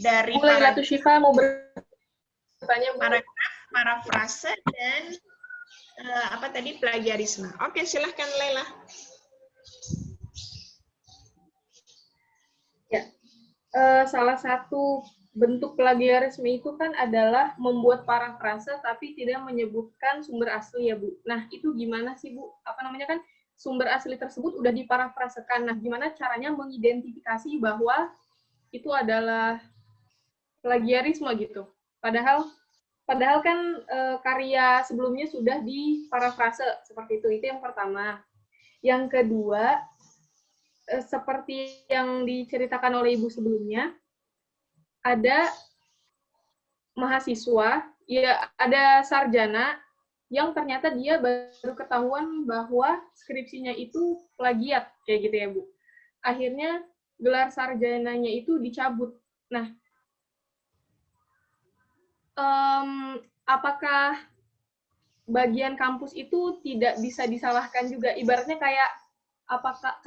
[SPEAKER 1] Dari
[SPEAKER 4] Laila Syifa mau bertanya, Bu.
[SPEAKER 1] paragraf, parafrase, dan apa tadi, plagiarisme. Oke, silahkan Laila.
[SPEAKER 4] Ya, salah satu bentuk plagiarisme itu kan adalah membuat parafrase tapi tidak menyebutkan sumber asli ya, Bu. Nah, itu gimana sih, Bu? Apa namanya kan sumber asli tersebut udah diparafrasekan. Nah, gimana caranya mengidentifikasi bahwa itu adalah plagiarisme gitu. Padahal kan karya sebelumnya sudah diparafrase seperti itu. Itu yang pertama. Yang kedua, seperti yang diceritakan oleh Ibu sebelumnya, ada mahasiswa, ya ada sarjana yang ternyata dia baru ketahuan bahwa skripsinya itu plagiat, kayak gitu ya, Bu. Akhirnya gelar sarjananya itu dicabut. Nah, apakah bagian kampus itu tidak bisa disalahkan juga? Ibaratnya kayak,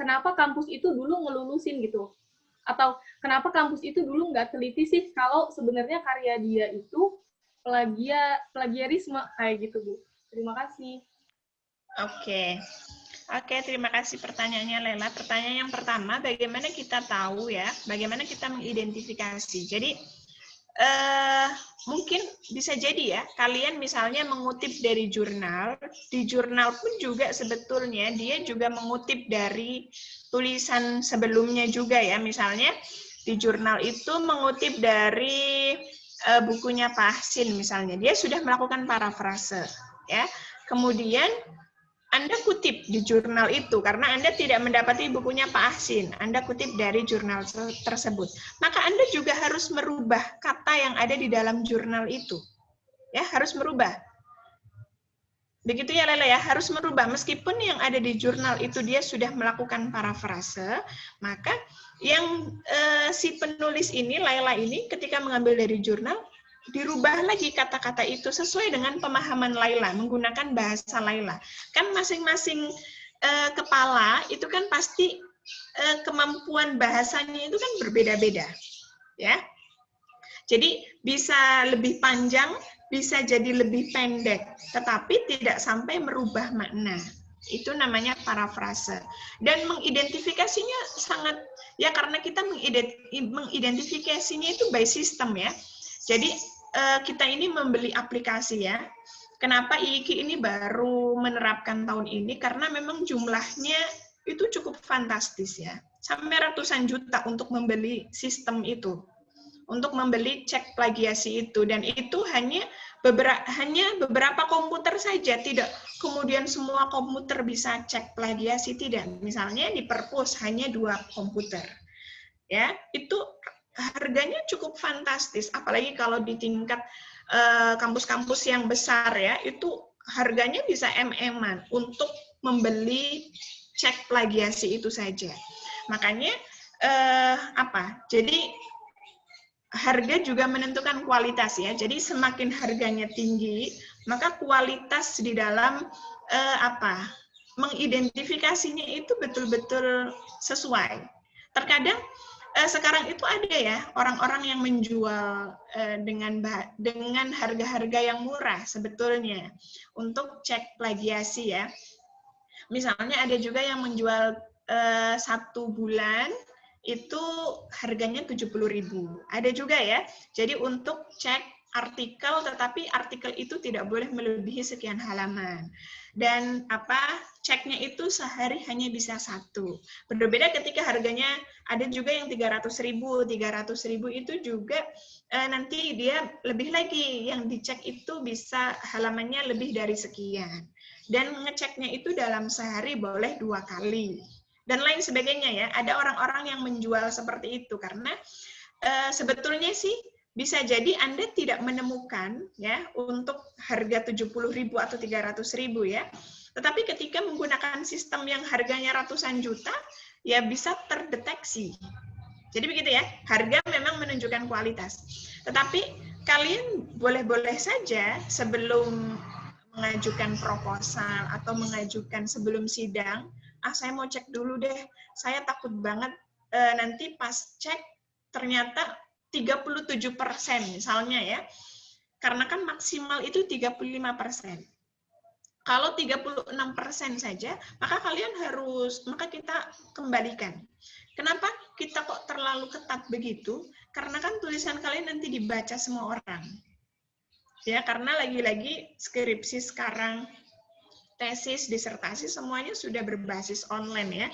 [SPEAKER 4] kenapa kampus itu dulu ngelulusin gitu? Atau kenapa kampus itu dulu nggak teliti sih kalau sebenarnya karya dia itu plagiarisme kayak gitu, Bu. Terima kasih.
[SPEAKER 1] Oke, terima kasih pertanyaannya Lela. Pertanyaan yang pertama, bagaimana kita tahu ya, bagaimana kita mengidentifikasi. Jadi mungkin bisa jadi ya, kalian misalnya mengutip dari jurnal, di jurnal pun juga sebetulnya dia juga mengutip dari tulisan sebelumnya juga ya, misalnya di jurnal itu mengutip dari bukunya Pak Hasin misalnya, dia sudah melakukan parafrase ya, kemudian Anda kutip di jurnal itu karena Anda tidak mendapati bukunya Pak Hasin, Anda kutip dari jurnal tersebut. Maka Anda juga harus merubah kata yang ada di dalam jurnal itu. Ya, harus merubah. Begitu ya Lela ya, harus merubah. Meskipun yang ada di jurnal itu dia sudah melakukan parafrase, maka yang si penulis ini, Lela ini ketika mengambil dari jurnal, dirubah lagi kata-kata itu sesuai dengan pemahaman Laila, menggunakan bahasa Laila. Kan masing-masing kepala itu kan pasti kemampuan bahasanya itu kan berbeda-beda, ya. Jadi bisa lebih panjang, bisa jadi lebih pendek, tetapi tidak sampai merubah makna. Itu namanya parafrase. Dan mengidentifikasinya sangat, ya karena kita mengidentifikasinya itu by system ya. Jadi kita ini membeli aplikasi ya. Kenapa IIKI ini baru menerapkan tahun ini? Karena memang jumlahnya itu cukup fantastis ya. Sampai ratusan juta untuk membeli sistem itu. Untuk membeli cek plagiasi itu. Dan itu hanya beberapa komputer saja. Tidak kemudian semua komputer bisa cek plagiasi. Tidak. Misalnya di perpus hanya 2 komputer. Ya, itu harganya cukup fantastis, apalagi kalau di tingkat kampus-kampus yang besar ya, itu harganya bisa MM-an untuk membeli cek plagiasi itu saja. Makanya jadi harga juga menentukan kualitas ya. Jadi semakin harganya tinggi, maka kualitas di dalam mengidentifikasinya itu betul-betul sesuai. Terkadang sekarang itu ada ya orang-orang yang menjual dengan harga-harga yang murah sebetulnya untuk cek plagiasi ya. Misalnya ada juga yang menjual 1 bulan itu harganya 70.000. Ada juga ya. Jadi untuk cek artikel, tetapi artikel itu tidak boleh melebihi sekian halaman. Dan ceknya itu sehari hanya bisa 1. Berbeda ketika harganya ada juga yang 300.000 itu juga nanti dia lebih lagi, yang dicek itu bisa halamannya lebih dari sekian. Dan ngeceknya itu dalam sehari boleh 2 kali. Dan lain sebagainya ya. Ada orang-orang yang menjual seperti itu karena sebetulnya sih bisa jadi Anda tidak menemukan ya untuk harga 70.000 atau 300.000 ya. Tetapi ketika menggunakan sistem yang harganya ratusan juta, ya bisa terdeteksi. Jadi begitu ya, harga memang menunjukkan kualitas. Tetapi kalian boleh-boleh saja sebelum mengajukan proposal atau mengajukan sebelum sidang, saya mau cek dulu deh, saya takut banget nanti pas cek ternyata 37% misalnya ya, karena kan maksimal itu 35%. Kalau 36% saja, maka kita kembalikan. Kenapa kita kok terlalu ketat begitu? Karena kan tulisan kalian nanti dibaca semua orang. Ya, karena lagi-lagi skripsi sekarang, tesis, disertasi semuanya sudah berbasis online ya.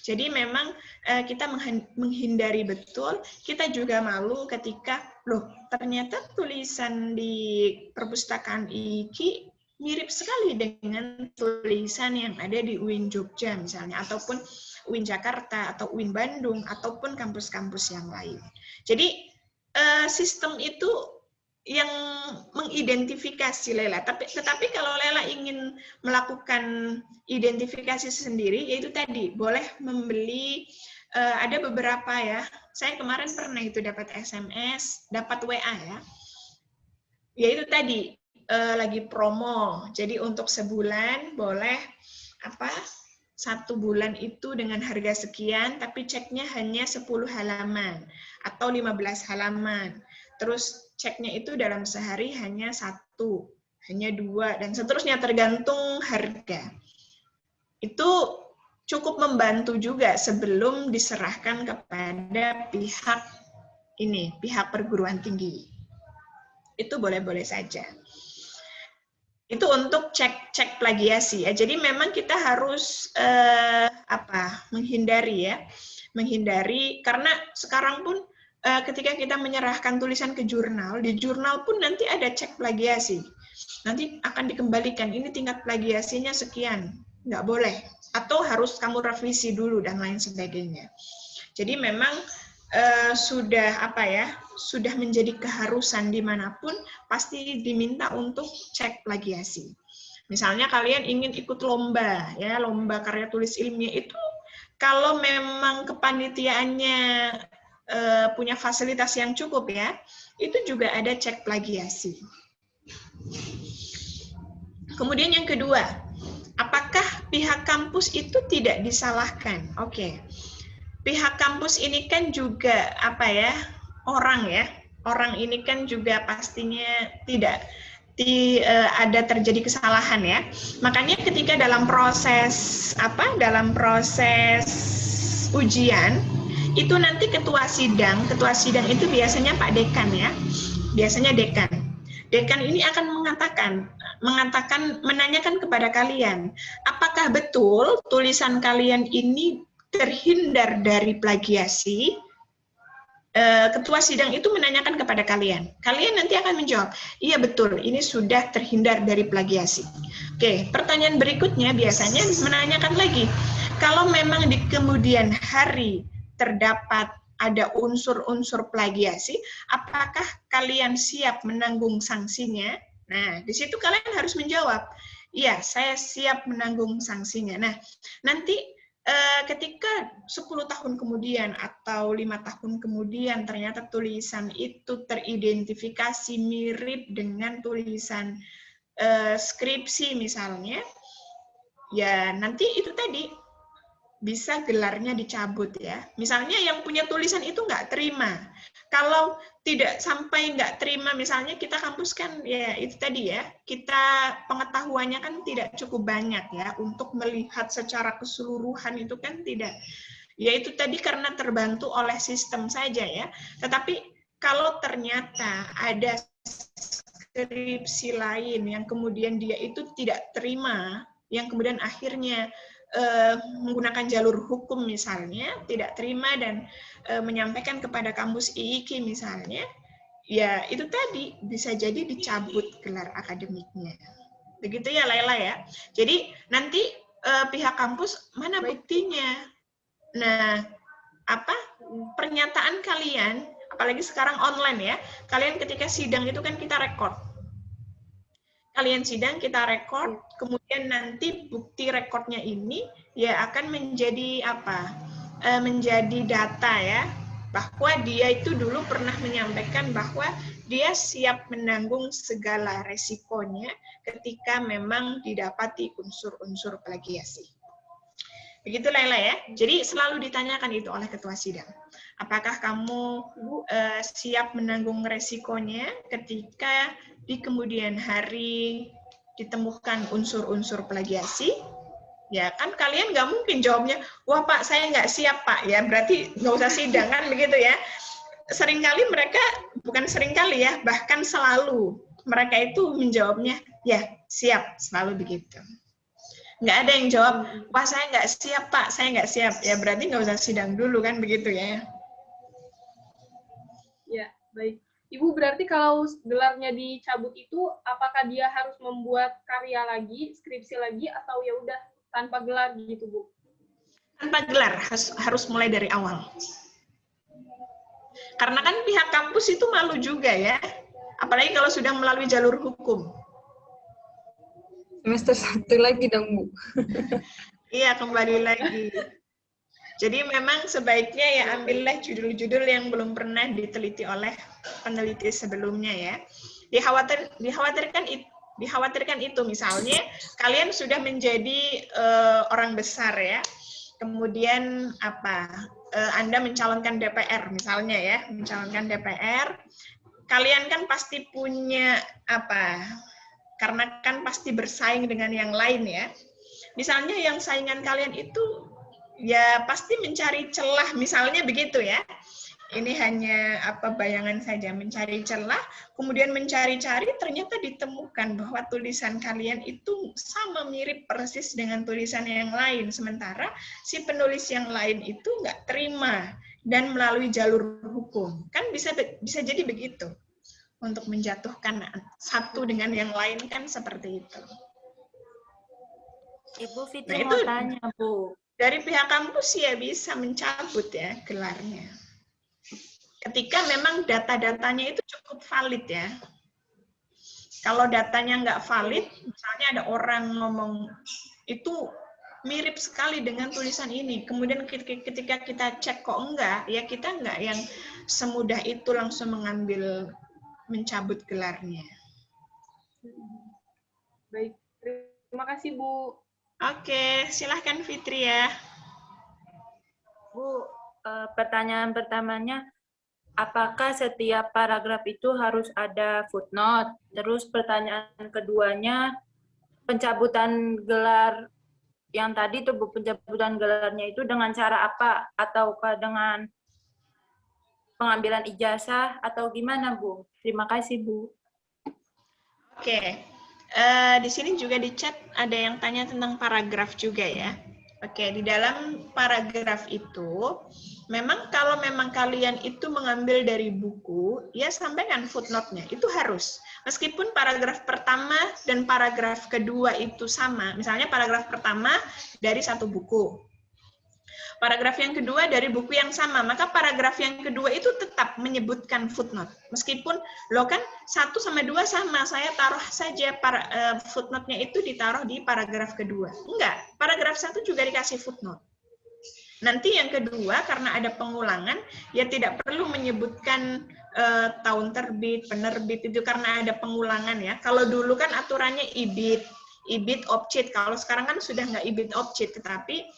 [SPEAKER 1] Jadi memang kita menghindari betul, kita juga malu ketika loh ternyata tulisan di perpustakaan IKI mirip sekali dengan tulisan yang ada di UIN Jogja misalnya, ataupun UIN Jakarta, atau UIN Bandung, ataupun kampus-kampus yang lain. Jadi sistem itu yang mengidentifikasi Lela. Tetapi kalau Lela ingin melakukan identifikasi sendiri, yaitu tadi boleh membeli, ada beberapa ya. Saya kemarin pernah itu dapat SMS, dapat WA ya. Yaitu tadi lagi promo. Jadi untuk sebulan boleh 1 bulan itu dengan harga sekian, tapi ceknya hanya 10 halaman atau 15 halaman. Terus ceknya itu dalam sehari hanya 1, hanya 2, dan seterusnya tergantung harga. Itu cukup membantu juga sebelum diserahkan kepada pihak perguruan tinggi. Itu boleh-boleh saja. Itu untuk cek plagiasi ya. Jadi memang kita harus menghindari karena sekarang pun ketika kita menyerahkan tulisan ke jurnal, di jurnal pun nanti ada cek plagiasi. Nanti akan dikembalikan, ini tingkat plagiasinya sekian, nggak boleh. Atau harus kamu revisi dulu dan lain sebagainya. Jadi memang sudah menjadi keharusan dimanapun pasti diminta untuk cek plagiasi. Misalnya kalian ingin ikut lomba, ya lomba karya tulis ilmiah itu, kalau memang kepanitiaannya punya fasilitas yang cukup ya, itu juga ada cek plagiasi. Kemudian yang kedua, apakah pihak kampus itu tidak disalahkan? Oke. Pihak kampus ini kan juga orang ini kan juga pastinya tidak ada terjadi kesalahan ya. Makanya ketika dalam proses ujian itu nanti ketua sidang itu biasanya Pak Dekan ya, biasanya dekan ini akan menanyakan kepada kalian, apakah betul tulisan kalian ini terhindar dari plagiasi. Ketua sidang itu menanyakan kepada kalian. Kalian nanti akan menjawab, iya betul, ini sudah terhindar dari plagiasi. Oke, pertanyaan berikutnya biasanya menanyakan lagi, kalau memang di kemudian hari terdapat ada unsur-unsur plagiasi, apakah kalian siap menanggung sanksinya? Nah, di situ kalian harus menjawab, iya, saya siap menanggung sanksinya. Nah, nanti ketika 10 tahun kemudian atau 5 tahun kemudian ternyata tulisan itu teridentifikasi mirip dengan tulisan skripsi misalnya, ya nanti itu tadi bisa gelarnya dicabut ya. Misalnya yang punya tulisan itu nggak terima. Kalau tidak sampai nggak terima, misalnya kita kampus kan ya itu tadi ya, kita pengetahuannya kan tidak cukup banyak ya untuk melihat secara keseluruhan, itu kan tidak. Ya itu tadi karena terbantu oleh sistem saja ya. Tetapi kalau ternyata ada skripsi lain yang kemudian dia itu tidak terima, yang kemudian akhirnya menggunakan jalur hukum misalnya, tidak terima dan menyampaikan kepada kampus IIKI misalnya, ya itu tadi bisa jadi dicabut gelar akademiknya. Begitu ya Laila ya. Jadi nanti pihak kampus mana buktinya? Nah, pernyataan kalian, apalagi sekarang online ya, kalian ketika sidang itu kan kita record. Kalian sidang, kita record, kemudian nanti bukti rekodnya ini ya akan menjadi apa? Menjadi data ya, bahwa dia itu dulu pernah menyampaikan bahwa dia siap menanggung segala resikonya ketika memang didapati unsur-unsur plagiasi. Begitu Laila ya. Jadi selalu ditanyakan itu oleh ketua sidang. Apakah kamu siap menanggung resikonya ketika di kemudian hari ditemukan unsur-unsur plagiasi? Ya kan kalian nggak mungkin jawabnya, wah Pak saya nggak siap Pak, ya berarti nggak usah sidang kan begitu ya. Seringkali mereka, bukan seringkali ya, bahkan selalu mereka itu menjawabnya, ya siap, selalu begitu. Nggak ada yang jawab, wah saya nggak siap Pak, saya nggak siap, ya berarti nggak usah sidang dulu kan begitu ya.
[SPEAKER 4] Ya, baik. Ibu, berarti kalau gelarnya dicabut itu, apakah dia harus membuat karya lagi, skripsi lagi, atau ya udah tanpa gelar gitu, Bu?
[SPEAKER 1] Tanpa gelar, harus mulai dari awal. Karena kan pihak kampus itu malu juga ya, apalagi kalau sudah melalui jalur hukum.
[SPEAKER 2] Semester 1 lagi dong, Bu.
[SPEAKER 1] Iya, kembali lagi. Jadi memang sebaiknya ya ambillah judul-judul yang belum pernah diteliti oleh peneliti sebelumnya ya. Dikhawatirkan itu misalnya kalian sudah menjadi orang besar ya. Kemudian Anda mencalonkan DPR misalnya ya, mencalonkan DPR. Kalian kan pasti punya karena kan pasti bersaing dengan yang lain ya. Misalnya yang saingan kalian itu ya pasti mencari celah, misalnya begitu ya. Ini hanya bayangan saja, mencari celah, kemudian mencari-cari ternyata ditemukan bahwa tulisan kalian itu sama mirip persis dengan tulisan yang lain, sementara si penulis yang lain itu nggak terima dan melalui jalur hukum. Kan bisa jadi begitu. Untuk menjatuhkan satu dengan yang lain kan seperti itu.
[SPEAKER 5] Ibu Fitri mau tanya, Bu.
[SPEAKER 1] Dari pihak kampus ya bisa mencabut ya gelarnya. Ketika memang data-datanya itu cukup valid ya. Kalau datanya nggak valid, misalnya ada orang ngomong itu mirip sekali dengan tulisan ini, kemudian ketika kita cek kok enggak, ya kita enggak yang semudah itu langsung mencabut gelarnya.
[SPEAKER 4] Baik, terima kasih Bu.
[SPEAKER 1] Oke, silahkan Fitri ya.
[SPEAKER 5] Bu, pertanyaan pertamanya, apakah setiap paragraf itu harus ada footnote? Terus pertanyaan keduanya, pencabutan gelar yang tadi tuh Bu, pencabutan gelarnya itu dengan cara apa? Ataukah dengan pengambilan ijazah atau gimana, Bu? Terima kasih, Bu.
[SPEAKER 1] Oke. Di sini juga di chat ada yang tanya tentang paragraf juga ya. Oke, di dalam paragraf itu, memang kalau memang kalian itu mengambil dari buku, ya sampaikan footnote-nya, itu harus. Meskipun paragraf pertama dan paragraf kedua itu sama, misalnya paragraf pertama dari satu buku, paragraf yang kedua dari buku yang sama, maka paragraf yang kedua itu tetap menyebutkan footnote. Meskipun, lo kan 1 sama 2 sama, saya taruh saja footnote-nya itu ditaruh di paragraf kedua. Enggak, paragraf 1 juga dikasih footnote. Nanti yang kedua, karena ada pengulangan, ya tidak perlu menyebutkan tahun terbit, penerbit, itu karena ada pengulangan ya. Kalau dulu kan aturannya ibid, objit, kalau sekarang kan sudah nggak ibid, objit, tetapi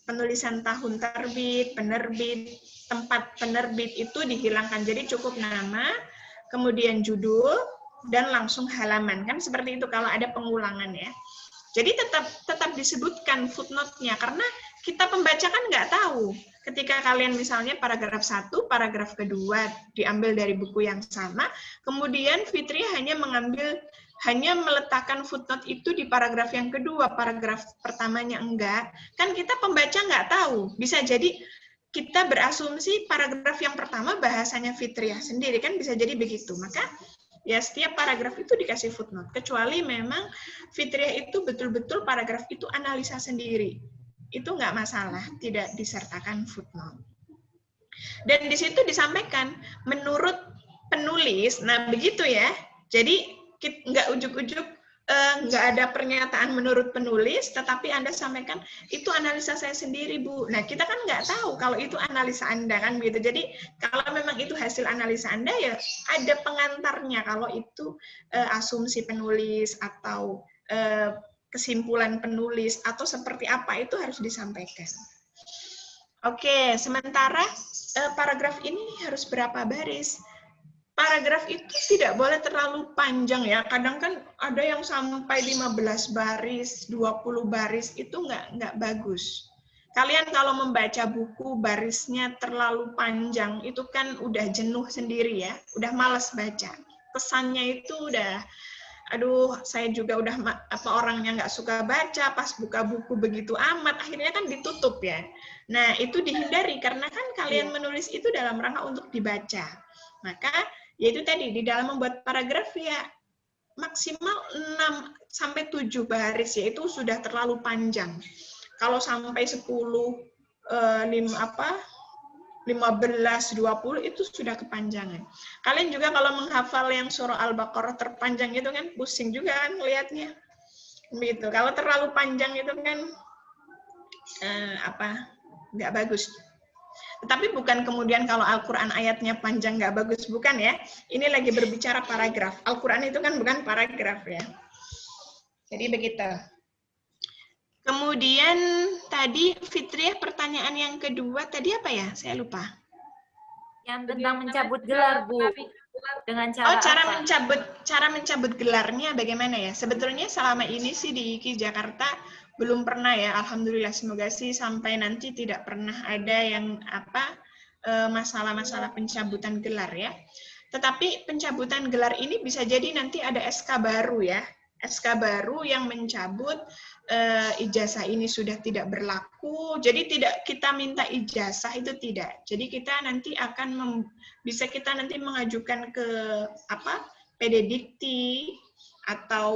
[SPEAKER 1] penulisan tahun terbit, penerbit, tempat penerbit itu dihilangkan. Jadi cukup nama, kemudian judul, dan langsung halaman. Kan seperti itu kalau ada pengulangan ya. Jadi tetap disebutkan footnote-nya, karena kita pembaca kan nggak tahu. Ketika kalian misalnya paragraf 1, paragraf kedua diambil dari buku yang sama, kemudian Fitri hanya meletakkan footnote itu di paragraf yang kedua, paragraf pertamanya enggak, kan kita pembaca nggak tahu. Bisa jadi kita berasumsi paragraf yang pertama bahasanya Fitriah sendiri, kan bisa jadi begitu. Maka ya setiap paragraf itu dikasih footnote, kecuali memang Fitriah itu betul-betul paragraf itu analisa sendiri. Itu nggak masalah, tidak disertakan footnote. Dan di situ disampaikan menurut penulis. Nah, begitu ya. Jadi nggak ujuk-ujuk nggak ada pernyataan menurut penulis, tetapi Anda sampaikan itu analisa saya sendiri, Bu. Nah, kita kan nggak tahu kalau itu analisa Anda kan gitu. Jadi kalau memang itu hasil analisa Anda ya ada pengantarnya kalau itu asumsi penulis atau kesimpulan penulis atau seperti apa itu harus disampaikan. Oke, sementara paragraf ini harus berapa baris? Paragraf itu tidak boleh terlalu panjang ya. Kadang kan ada yang sampai 15 baris, 20 baris, itu nggak bagus. Kalian kalau membaca buku barisnya terlalu panjang, itu kan udah jenuh sendiri ya, udah malas baca. Pesannya itu udah, aduh saya juga udah orangnya nggak suka baca, pas buka buku begitu amat, akhirnya kan ditutup ya. Nah itu dihindari, karena kan kalian menulis itu dalam rangka untuk dibaca. Maka yaitu tadi, di dalam membuat paragraf ya maksimal 6 sampai 7 baris, yaitu sudah terlalu panjang. Kalau sampai 10, 15, 20 itu sudah kepanjangan. Kalian juga kalau menghafal yang surah Al-Baqarah terpanjang itu kan pusing juga kan melihatnya. Begitu. Kalau terlalu panjang itu kan nggak bagus. Tetapi bukan kemudian kalau Al-Quran ayatnya panjang nggak bagus, bukan ya. Ini lagi berbicara paragraf. Al-Quran itu kan bukan paragraf ya. Jadi begitu. Kemudian tadi Fitriah pertanyaan yang kedua tadi apa ya? Saya lupa.
[SPEAKER 5] Yang tentang mencabut gelar, Bu. Dengan cara
[SPEAKER 1] cara mencabut gelarnya bagaimana ya? Sebetulnya selama ini sih di IKI Jakarta belum pernah ya, alhamdulillah, semoga sih sampai nanti tidak pernah ada yang masalah-masalah pencabutan gelar ya. Tetapi pencabutan gelar ini bisa jadi nanti ada SK baru ya, SK baru yang mencabut ijazah ini sudah tidak berlaku. Jadi tidak kita minta ijazah itu tidak. Jadi kita nanti akan bisa kita nanti mengajukan ke PD Dikti atau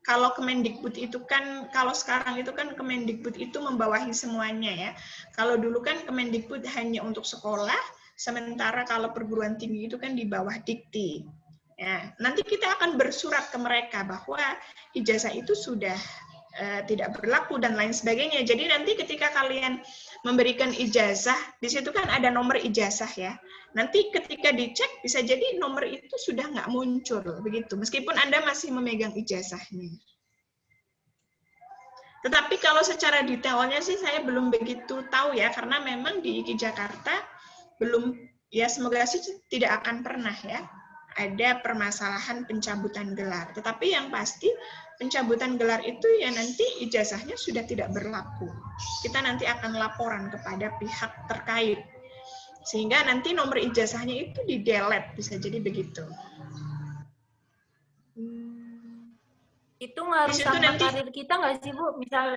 [SPEAKER 1] kalau Kemendikbud itu kan, kalau sekarang itu kan Kemendikbud itu membawahi semuanya ya. Kalau dulu kan Kemendikbud hanya untuk sekolah, sementara kalau perguruan tinggi itu kan di bawah Dikti. Ya, nanti kita akan bersurat ke mereka bahwa ijazah itu sudah tidak berlaku dan lain sebagainya. Jadi nanti ketika kalian memberikan ijazah, di situ kan ada nomor ijazah ya. Nanti ketika dicek bisa jadi nomor itu sudah nggak muncul begitu, meskipun Anda masih memegang ijazahnya. Tetapi kalau secara detailnya sih saya belum begitu tahu ya, karena memang di IKI Jakarta belum, ya semoga sih tidak akan pernah ya ada permasalahan pencabutan gelar. Tetapi yang pasti pencabutan gelar itu ya nanti ijazahnya sudah tidak berlaku. Kita nanti akan laporan kepada pihak terkait. Sehingga nanti nomor ijazahnya itu di-delete, bisa jadi begitu.
[SPEAKER 5] Itu ngaruh sama nanti, karir kita nggak sih, Bu? Misal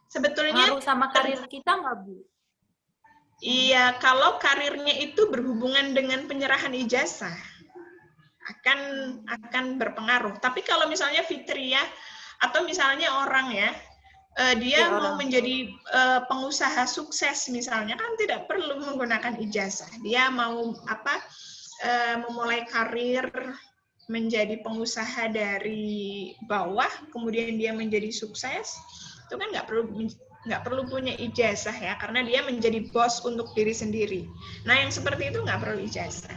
[SPEAKER 1] sebetulnya
[SPEAKER 5] ngaruh sama karir kita nggak, Bu?
[SPEAKER 1] Iya, kalau karirnya itu berhubungan dengan penyerahan ijazah, akan berpengaruh. Tapi kalau misalnya Fitriah atau misalnya orang ya, dia mau menjadi pengusaha sukses misalnya, kan tidak perlu menggunakan ijazah. Dia mau memulai karir menjadi pengusaha dari bawah, kemudian dia menjadi sukses, itu kan nggak perlu punya ijazah ya, karena dia menjadi bos untuk diri sendiri. Nah yang seperti itu nggak perlu ijazah.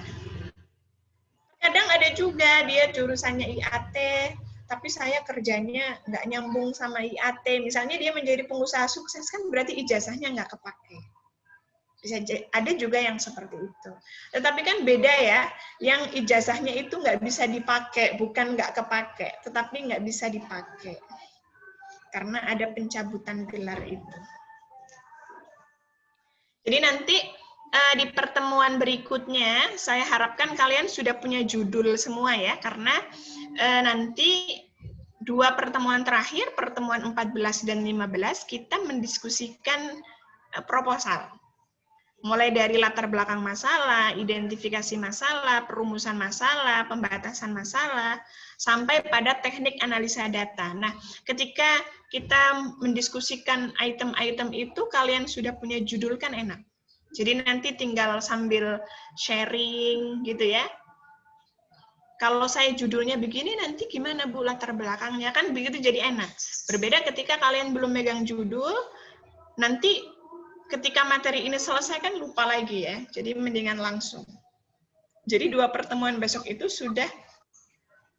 [SPEAKER 1] Kadang ada juga dia jurusannya IAT, tapi saya kerjanya nggak nyambung sama IAT. Misalnya dia menjadi pengusaha sukses, kan berarti ijazahnya nggak kepake. Bisa ada juga yang seperti itu. Tetapi kan beda ya, yang ijazahnya itu nggak bisa dipakai, bukan nggak kepake, tetapi nggak bisa dipakai. Karena ada pencabutan gelar itu. Jadi nanti di pertemuan berikutnya, saya harapkan kalian sudah punya judul semua ya, karena nanti 2 pertemuan terakhir, pertemuan 14 dan 15, kita mendiskusikan proposal. Mulai dari latar belakang masalah, identifikasi masalah, perumusan masalah, pembatasan masalah, sampai pada teknik analisa data. Nah, ketika kita mendiskusikan item-item itu, kalian sudah punya judul kan enak. Jadi nanti tinggal sambil sharing gitu ya. Kalau saya judulnya begini, nanti gimana Bu latar belakangnya? Kan begitu jadi enak. Berbeda ketika kalian belum megang judul, nanti ketika materi ini selesai kan lupa lagi ya. Jadi mendingan langsung. Jadi 2 pertemuan besok itu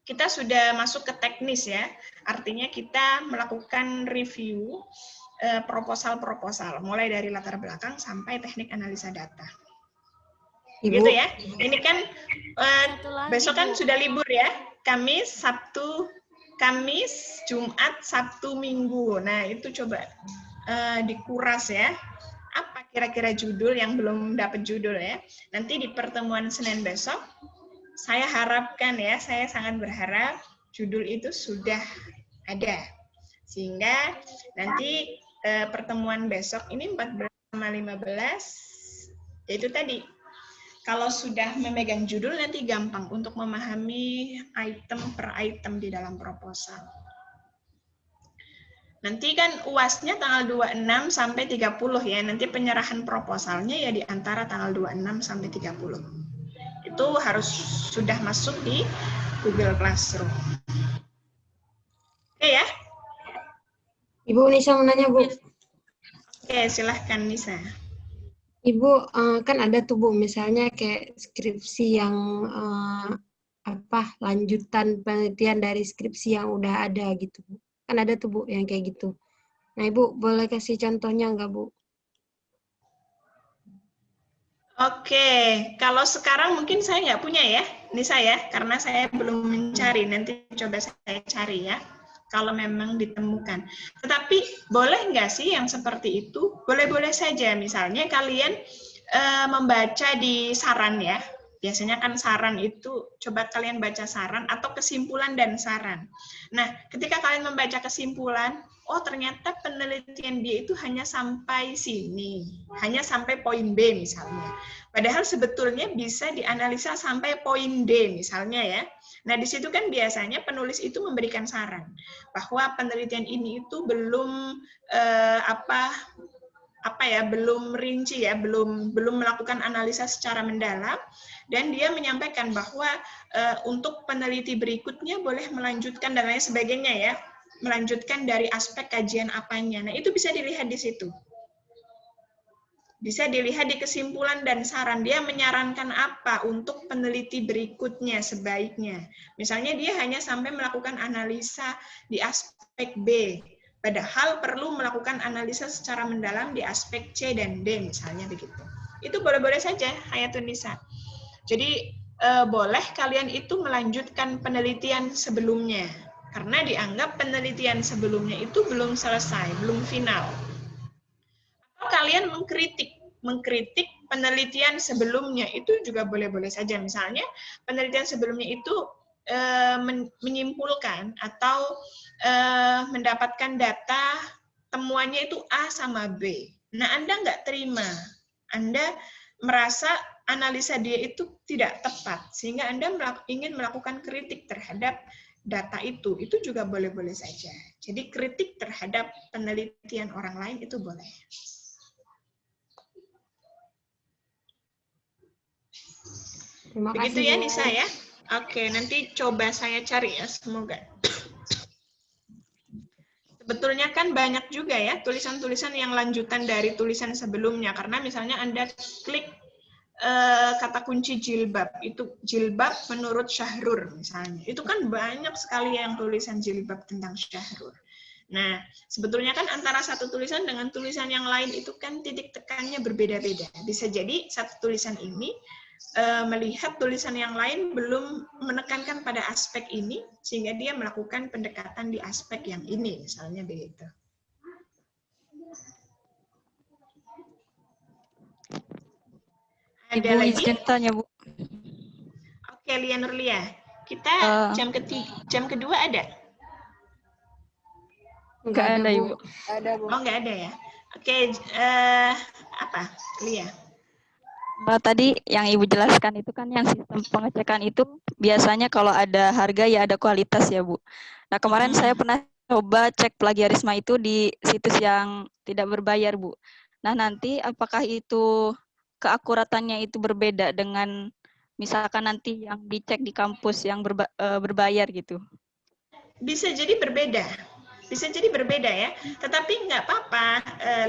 [SPEAKER 1] kita sudah masuk ke teknis ya. Artinya kita melakukan review proposal-proposal, mulai dari latar belakang sampai teknik analisa data.
[SPEAKER 2] Ibu.
[SPEAKER 1] Gitu ya. Ini kan besok kan sudah libur ya. Kamis, Jumat, Sabtu, Minggu. Nah, itu coba dikuras ya. Apa kira-kira judul yang belum dapat judul ya. Nanti di pertemuan Senin besok, saya harapkan ya, saya sangat berharap judul itu sudah ada. Sehingga nanti pertemuan besok ini 14 sama 15, yaitu tadi, kalau sudah memegang judul nanti gampang untuk memahami item per item di dalam proposal. Nanti kan UAS-nya tanggal 26 sampai 30 ya. Nanti penyerahan proposalnya ya di antara tanggal 26 sampai 30. Itu harus sudah masuk di Google Classroom. Oke ya?
[SPEAKER 6] Ibu Nisa mau nanya, Bu.
[SPEAKER 1] Oke, silahkan Nisa.
[SPEAKER 6] Ibu, kan ada tuh, Bu, misalnya kayak skripsi yang lanjutan penelitian dari skripsi yang udah ada gitu, Bu. Kan ada tuh, Bu, yang kayak gitu. Nah, Ibu boleh kasih contohnya nggak, Bu?
[SPEAKER 1] Oke, kalau sekarang mungkin saya nggak punya ya, Nisa ya, karena saya belum mencari. Nanti coba saya cari ya, kalau memang ditemukan. Tetapi boleh nggak sih yang seperti itu? Boleh-boleh saja. Misalnya kalian membaca di saran ya. Biasanya kan saran itu, coba kalian baca saran atau kesimpulan dan saran. Nah, ketika kalian membaca kesimpulan, oh ternyata penelitian dia itu hanya sampai sini, hanya sampai poin B misalnya. Padahal sebetulnya bisa dianalisa sampai poin D misalnya ya. Nah, di situ kan biasanya penulis itu memberikan saran bahwa penelitian ini itu belum belum rinci ya, belum melakukan analisa secara mendalam, dan dia menyampaikan bahwa untuk peneliti berikutnya boleh melanjutkan dan lain sebagainya ya, melanjutkan dari aspek kajian apanya. Nah, itu bisa dilihat di situ. Bisa dilihat di kesimpulan dan saran, dia menyarankan apa untuk peneliti berikutnya sebaiknya. Misalnya dia hanya sampai melakukan analisa di aspek B, padahal perlu melakukan analisa secara mendalam di aspek C dan D misalnya begitu. Itu boleh-boleh saja, Hayatun Nisa. Jadi boleh kalian itu melanjutkan penelitian sebelumnya, karena dianggap penelitian sebelumnya itu belum selesai, belum final. Atau kalian mengkritik penelitian sebelumnya, itu juga boleh-boleh saja. Misalnya penelitian sebelumnya itu menyimpulkan atau mendapatkan data temuannya itu A sama B. Nah, Anda nggak terima. Anda merasa analisa dia itu tidak tepat, sehingga Anda ingin melakukan kritik terhadap data itu juga boleh-boleh saja. Jadi kritik terhadap penelitian orang lain itu boleh.
[SPEAKER 6] Terima
[SPEAKER 1] Begitu
[SPEAKER 6] kasih,
[SPEAKER 1] ya
[SPEAKER 6] Bu.
[SPEAKER 1] Nisa ya. Oke, nanti coba saya cari ya, semoga. Sebetulnya kan banyak juga ya tulisan-tulisan yang lanjutan dari tulisan sebelumnya, karena misalnya Anda klik kata kunci jilbab, itu jilbab menurut Syahrur misalnya. Itu kan banyak sekali yang tulisan jilbab tentang Syahrur. Nah, sebetulnya kan antara satu tulisan dengan tulisan yang lain itu kan titik tekannya berbeda-beda. Bisa jadi satu tulisan ini melihat tulisan yang lain belum menekankan pada aspek ini, sehingga dia melakukan pendekatan di aspek yang ini, misalnya begitu. Ada
[SPEAKER 2] Ibu
[SPEAKER 1] lagi?
[SPEAKER 2] izin tanya, Bu.
[SPEAKER 1] Oke, Lia Nurlia. Kita jam kedua ada?
[SPEAKER 2] Enggak ada, Ibu.
[SPEAKER 5] Ada, Bu.
[SPEAKER 1] Oh, nggak ada ya? Oke, apa, Lia?
[SPEAKER 2] Tadi yang Ibu jelaskan itu kan yang sistem pengecekan itu biasanya kalau ada harga ya ada kualitas ya Bu. Nah kemarin saya pernah coba cek plagiarisme itu di situs yang tidak berbayar Bu. Nah nanti apakah itu keakuratannya itu berbeda dengan misalkan nanti yang dicek di kampus yang berbayar gitu?
[SPEAKER 1] Bisa jadi berbeda. Bisa jadi berbeda ya, tetapi nggak apa-apa,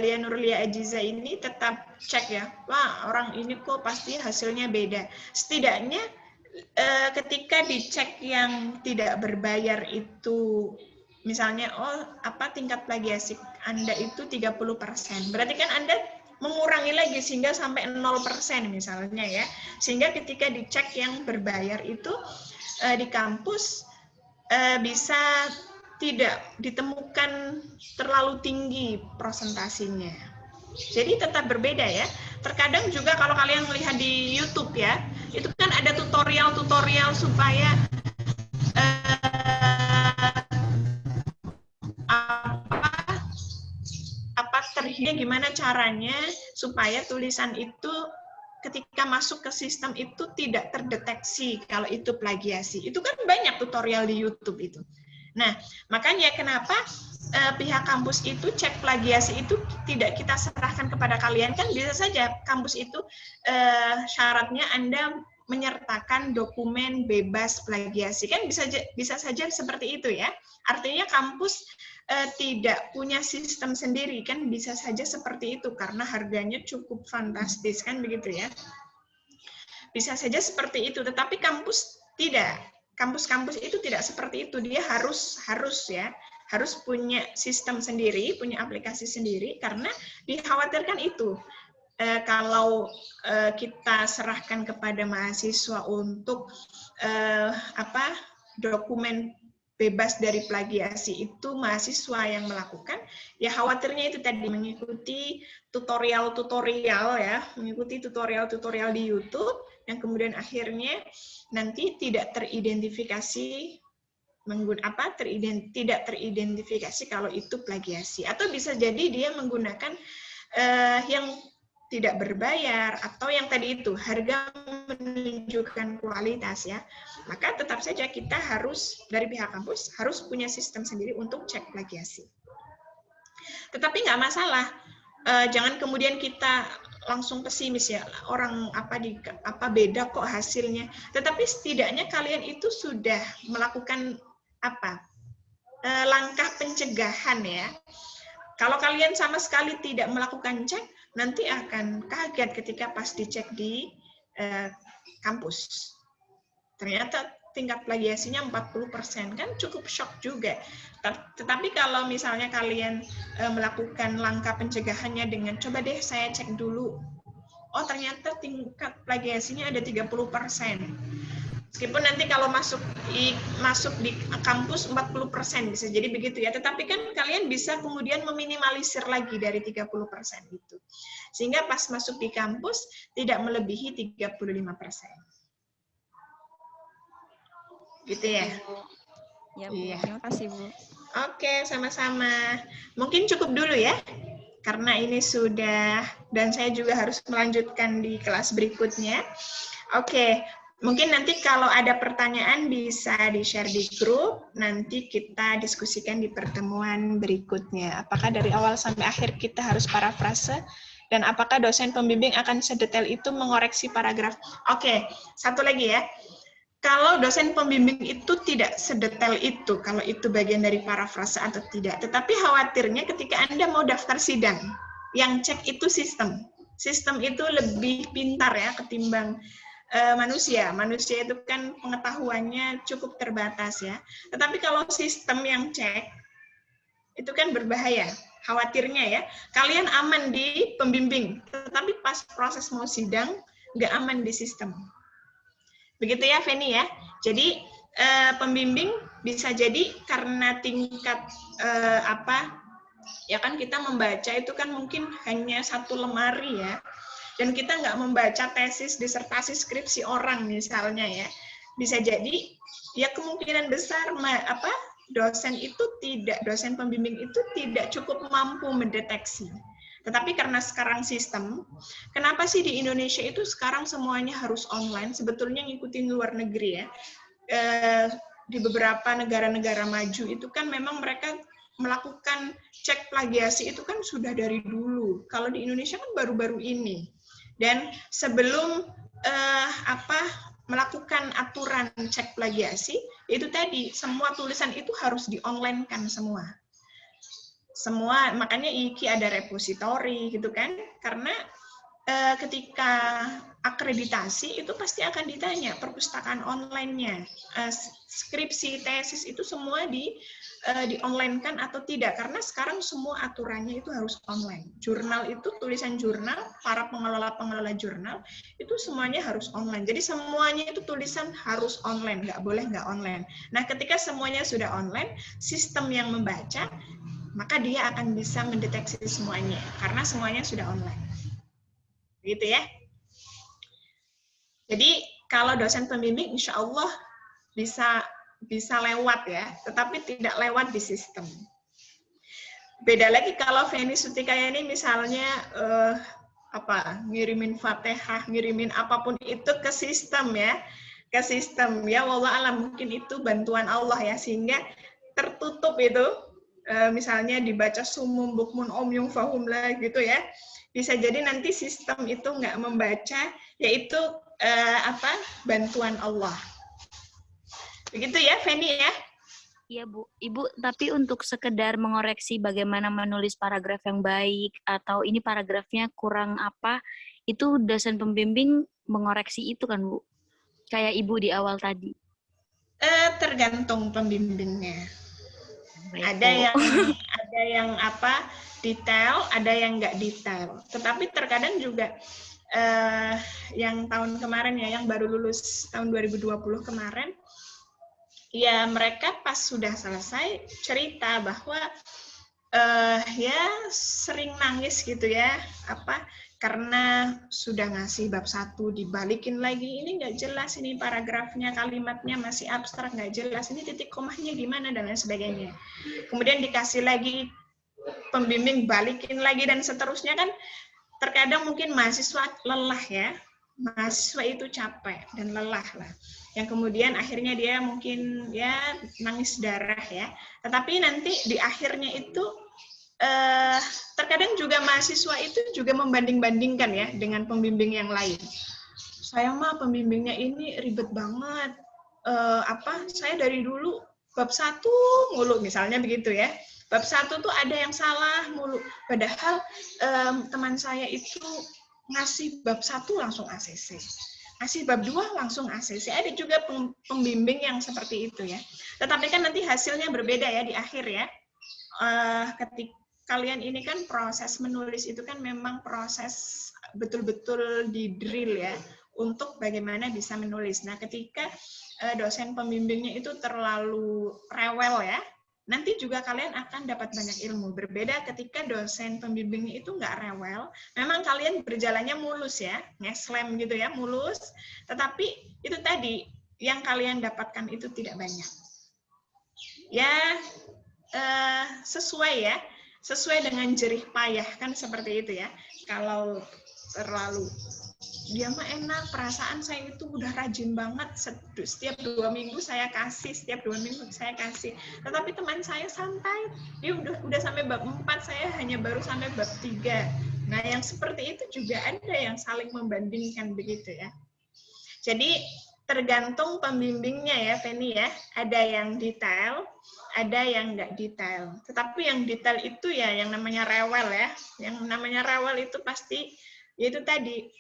[SPEAKER 1] Lia Nurlia Ajiza ini tetap cek ya, wah orang ini kok pasti hasilnya beda. Setidaknya ketika dicek yang tidak berbayar itu, misalnya, oh apa tingkat plagiasi Anda itu 30%, berarti kan Anda mengurangi lagi sehingga sampai 0% misalnya ya, sehingga ketika dicek yang berbayar itu di kampus bisa tidak ditemukan terlalu tinggi prosentasinya. Jadi tetap berbeda ya. Terkadang juga kalau kalian melihat di YouTube ya, itu kan ada tutorial-tutorial supaya gimana caranya supaya tulisan itu ketika masuk ke sistem itu tidak terdeteksi kalau itu plagiasi. Itu kan banyak tutorial di YouTube itu. Nah, makanya kenapa pihak kampus itu cek plagiasi itu tidak kita serahkan kepada kalian, kan bisa saja kampus itu syaratnya Anda menyertakan dokumen bebas plagiasi, kan bisa saja seperti itu ya. Artinya kampus tidak punya sistem sendiri, kan bisa saja seperti itu karena harganya cukup fantastis kan begitu ya. Bisa saja seperti itu, tetapi kampus tidak. Kampus-kampus itu tidak seperti itu, dia harus punya sistem sendiri, punya aplikasi sendiri, karena dikhawatirkan itu kalau kita serahkan kepada mahasiswa untuk dokumen bebas dari plagiasi itu mahasiswa yang melakukan, ya khawatirnya itu tadi mengikuti tutorial-tutorial ya, mengikuti tutorial-tutorial di YouTube yang kemudian akhirnya nanti tidak teridentifikasi tidak teridentifikasi kalau itu plagiasi, atau bisa jadi dia menggunakan yang tidak berbayar atau yang tadi itu harga menunjukkan kualitas ya, maka tetap saja kita harus dari pihak kampus harus punya sistem sendiri untuk cek plagiasi. Tetapi nggak masalah, jangan kemudian kita langsung pesimis ya, orang apa beda kok hasilnya. Tetapi setidaknya kalian itu sudah melakukan langkah pencegahan ya. Kalau kalian sama sekali tidak melakukan cek, nanti akan kaget ketika pas dicek di kampus. Ternyata tingkat plagiasinya 40%, kan cukup shock juga. Tetapi kalau misalnya kalian melakukan langkah pencegahannya dengan coba deh saya cek dulu, oh ternyata tingkat plagiasinya ada 30%. Meskipun nanti kalau masuk di kampus 40% bisa jadi begitu ya, tetapi kan kalian bisa kemudian meminimalisir lagi dari 30% itu. Sehingga pas masuk di kampus tidak melebihi 35%. Gitu ya?
[SPEAKER 2] Ya, Bu.
[SPEAKER 1] Iya.
[SPEAKER 2] Terima kasih, Bu.
[SPEAKER 1] Oke, sama-sama. Mungkin cukup dulu ya, karena ini sudah, dan saya juga harus melanjutkan di kelas berikutnya. Oke, mungkin nanti kalau ada pertanyaan bisa di-share di grup, nanti kita diskusikan di pertemuan berikutnya. Apakah dari awal sampai akhir kita harus parafrase, dan apakah dosen pembimbing akan sedetail itu mengoreksi paragraf? Oke, satu lagi ya. Kalau dosen pembimbing itu tidak sedetail itu, kalau itu bagian dari parafrase atau tidak. Tetapi khawatirnya ketika Anda mau daftar sidang, yang cek itu sistem. Sistem itu lebih pintar ya ketimbang manusia. Manusia itu kan pengetahuannya cukup terbatas ya. Tetapi kalau sistem yang cek, itu kan berbahaya. Khawatirnya ya, kalian aman di pembimbing, tetapi pas proses mau sidang, nggak aman di sistem. Begitu ya, Feni ya. Jadi pembimbing bisa jadi karena tingkat ya kan kita membaca itu kan mungkin hanya satu lemari ya. Dan kita nggak membaca tesis, disertasi, skripsi orang misalnya ya. Bisa jadi ya kemungkinan besar dosen pembimbing itu tidak cukup mampu mendeteksi. Tetapi karena sekarang sistem, kenapa sih di Indonesia itu sekarang semuanya harus online? Sebetulnya ngikutin luar negeri ya. Di beberapa negara-negara maju itu kan memang mereka melakukan cek plagiasi itu kan sudah dari dulu. Kalau di Indonesia kan baru-baru ini. Dan sebelum melakukan aturan cek plagiasi, itu tadi semua tulisan itu harus di-online-kan semua. Makanya IKI ada repository gitu kan, karena ketika akreditasi itu pasti akan ditanya perpustakaan online-nya, skripsi, tesis itu semua di-online-kan atau tidak, karena sekarang semua aturannya itu harus online. Jurnal itu, tulisan jurnal, para pengelola jurnal itu semuanya harus online. Jadi semuanya itu tulisan harus online, nggak boleh nggak online. Nah, ketika semuanya sudah online, sistem yang membaca maka dia akan bisa mendeteksi semuanya karena semuanya sudah online. Gitu ya. Jadi kalau dosen pembimbing insya Allah bisa lewat ya, tetapi tidak lewat di sistem. Beda lagi kalau Feni Sutikaya ini misalnya ngirimin Fatihah, ngirimin apapun itu ke sistem ya. Ke sistem ya, wallah alam mungkin itu bantuan Allah ya, sehingga tertutup itu. Misalnya dibaca sumum bukmun omyung fahumlah gitu ya, bisa jadi nanti sistem itu nggak membaca, yaitu bantuan Allah. Begitu ya, Feni ya?
[SPEAKER 7] Iya Bu, Ibu, tapi untuk sekedar mengoreksi bagaimana menulis paragraf yang baik atau ini paragrafnya kurang apa, itu dosen pembimbing mengoreksi itu kan Bu? Kayak Ibu di awal tadi.
[SPEAKER 1] Tergantung pembimbingnya.
[SPEAKER 7] Baik,
[SPEAKER 1] ada yang detail, ada yang nggak detail. Tetapi terkadang juga yang tahun kemarin ya, yang baru lulus tahun 2020 kemarin, ya mereka pas sudah selesai cerita bahwa ya sering nangis gitu ya, karena sudah ngasih bab 1 dibalikin lagi, ini nggak jelas, ini paragrafnya, kalimatnya masih abstrak, nggak jelas, ini titik komanya gimana, dan lain sebagainya. Kemudian dikasih lagi, pembimbing balikin lagi, dan seterusnya kan, terkadang mungkin mahasiswa lelah ya, mahasiswa itu capek dan lelah lah. Yang kemudian akhirnya dia mungkin ya nangis darah ya, tetapi nanti di akhirnya itu, terkadang juga mahasiswa itu juga membanding-bandingkan ya dengan pembimbing yang lain. Sayang mah pembimbingnya ini ribet banget. Saya dari dulu bab 1 mulu misalnya begitu ya. Bab 1 tuh ada yang salah mulu. Padahal teman saya itu ngasih bab 1 langsung ACC. Ngasih bab 2 langsung ACC. Ada juga pembimbing yang seperti itu ya. Tetapi kan nanti hasilnya berbeda ya di akhir ya. Ketika kalian ini kan proses menulis itu kan memang proses betul-betul di drill ya untuk bagaimana bisa menulis. Nah, ketika dosen pembimbingnya itu terlalu rewel ya, nanti juga kalian akan dapat banyak ilmu. Berbeda ketika dosen pembimbingnya itu nggak rewel, memang kalian berjalannya mulus ya, ngeslem gitu ya, mulus, tetapi itu tadi, yang kalian dapatkan itu tidak banyak. Ya, sesuai dengan jerih payah, kan seperti itu ya. Kalau terlalu, dia mah enak, perasaan saya itu udah rajin banget, setiap 2 minggu saya kasih, tetapi teman saya santai, dia udah sampai bab 4, saya hanya baru sampai bab 3. Nah, yang seperti itu juga ada yang saling membandingkan begitu ya. Jadi tergantung pembimbingnya ya, Feni ya. Ada yang detail, ada yang nggak detail. Tetapi yang detail itu ya yang namanya rewel ya. Yang namanya rewel itu pasti, yaitu tadi,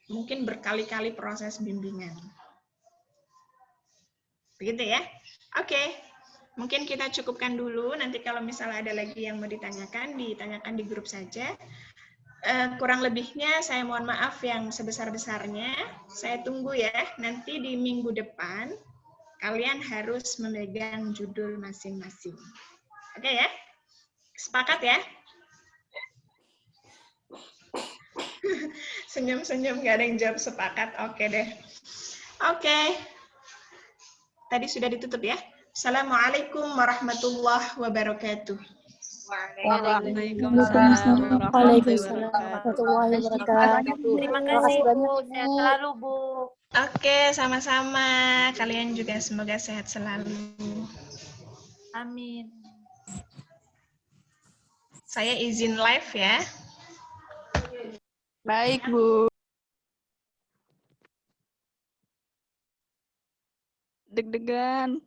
[SPEAKER 1] mungkin berkali-kali proses bimbingan. Begitu ya. Oke. Mungkin kita cukupkan dulu. Nanti kalau misalnya ada lagi yang mau ditanyakan di grup saja. Kurang lebihnya saya mohon maaf yang sebesar-besarnya. Saya tunggu ya, nanti di minggu depan kalian harus memegang judul masing-masing. Oke ya? Sepakat ya? Senyum-senyum, nggak ada yang jawab sepakat. Oke deh. Oke. Tadi sudah ditutup ya. Assalamualaikum warahmatullahi wabarakatuh.
[SPEAKER 2] Waalaikumsalam warahmatullahi wabarakatuh.
[SPEAKER 5] Terima kasih Bu, sehat selalu Bu.
[SPEAKER 1] Oke, sama-sama. Kalian juga semoga sehat selalu.
[SPEAKER 5] Amin.
[SPEAKER 1] Saya izin live ya.
[SPEAKER 2] Baik, Bu. Deg-degan.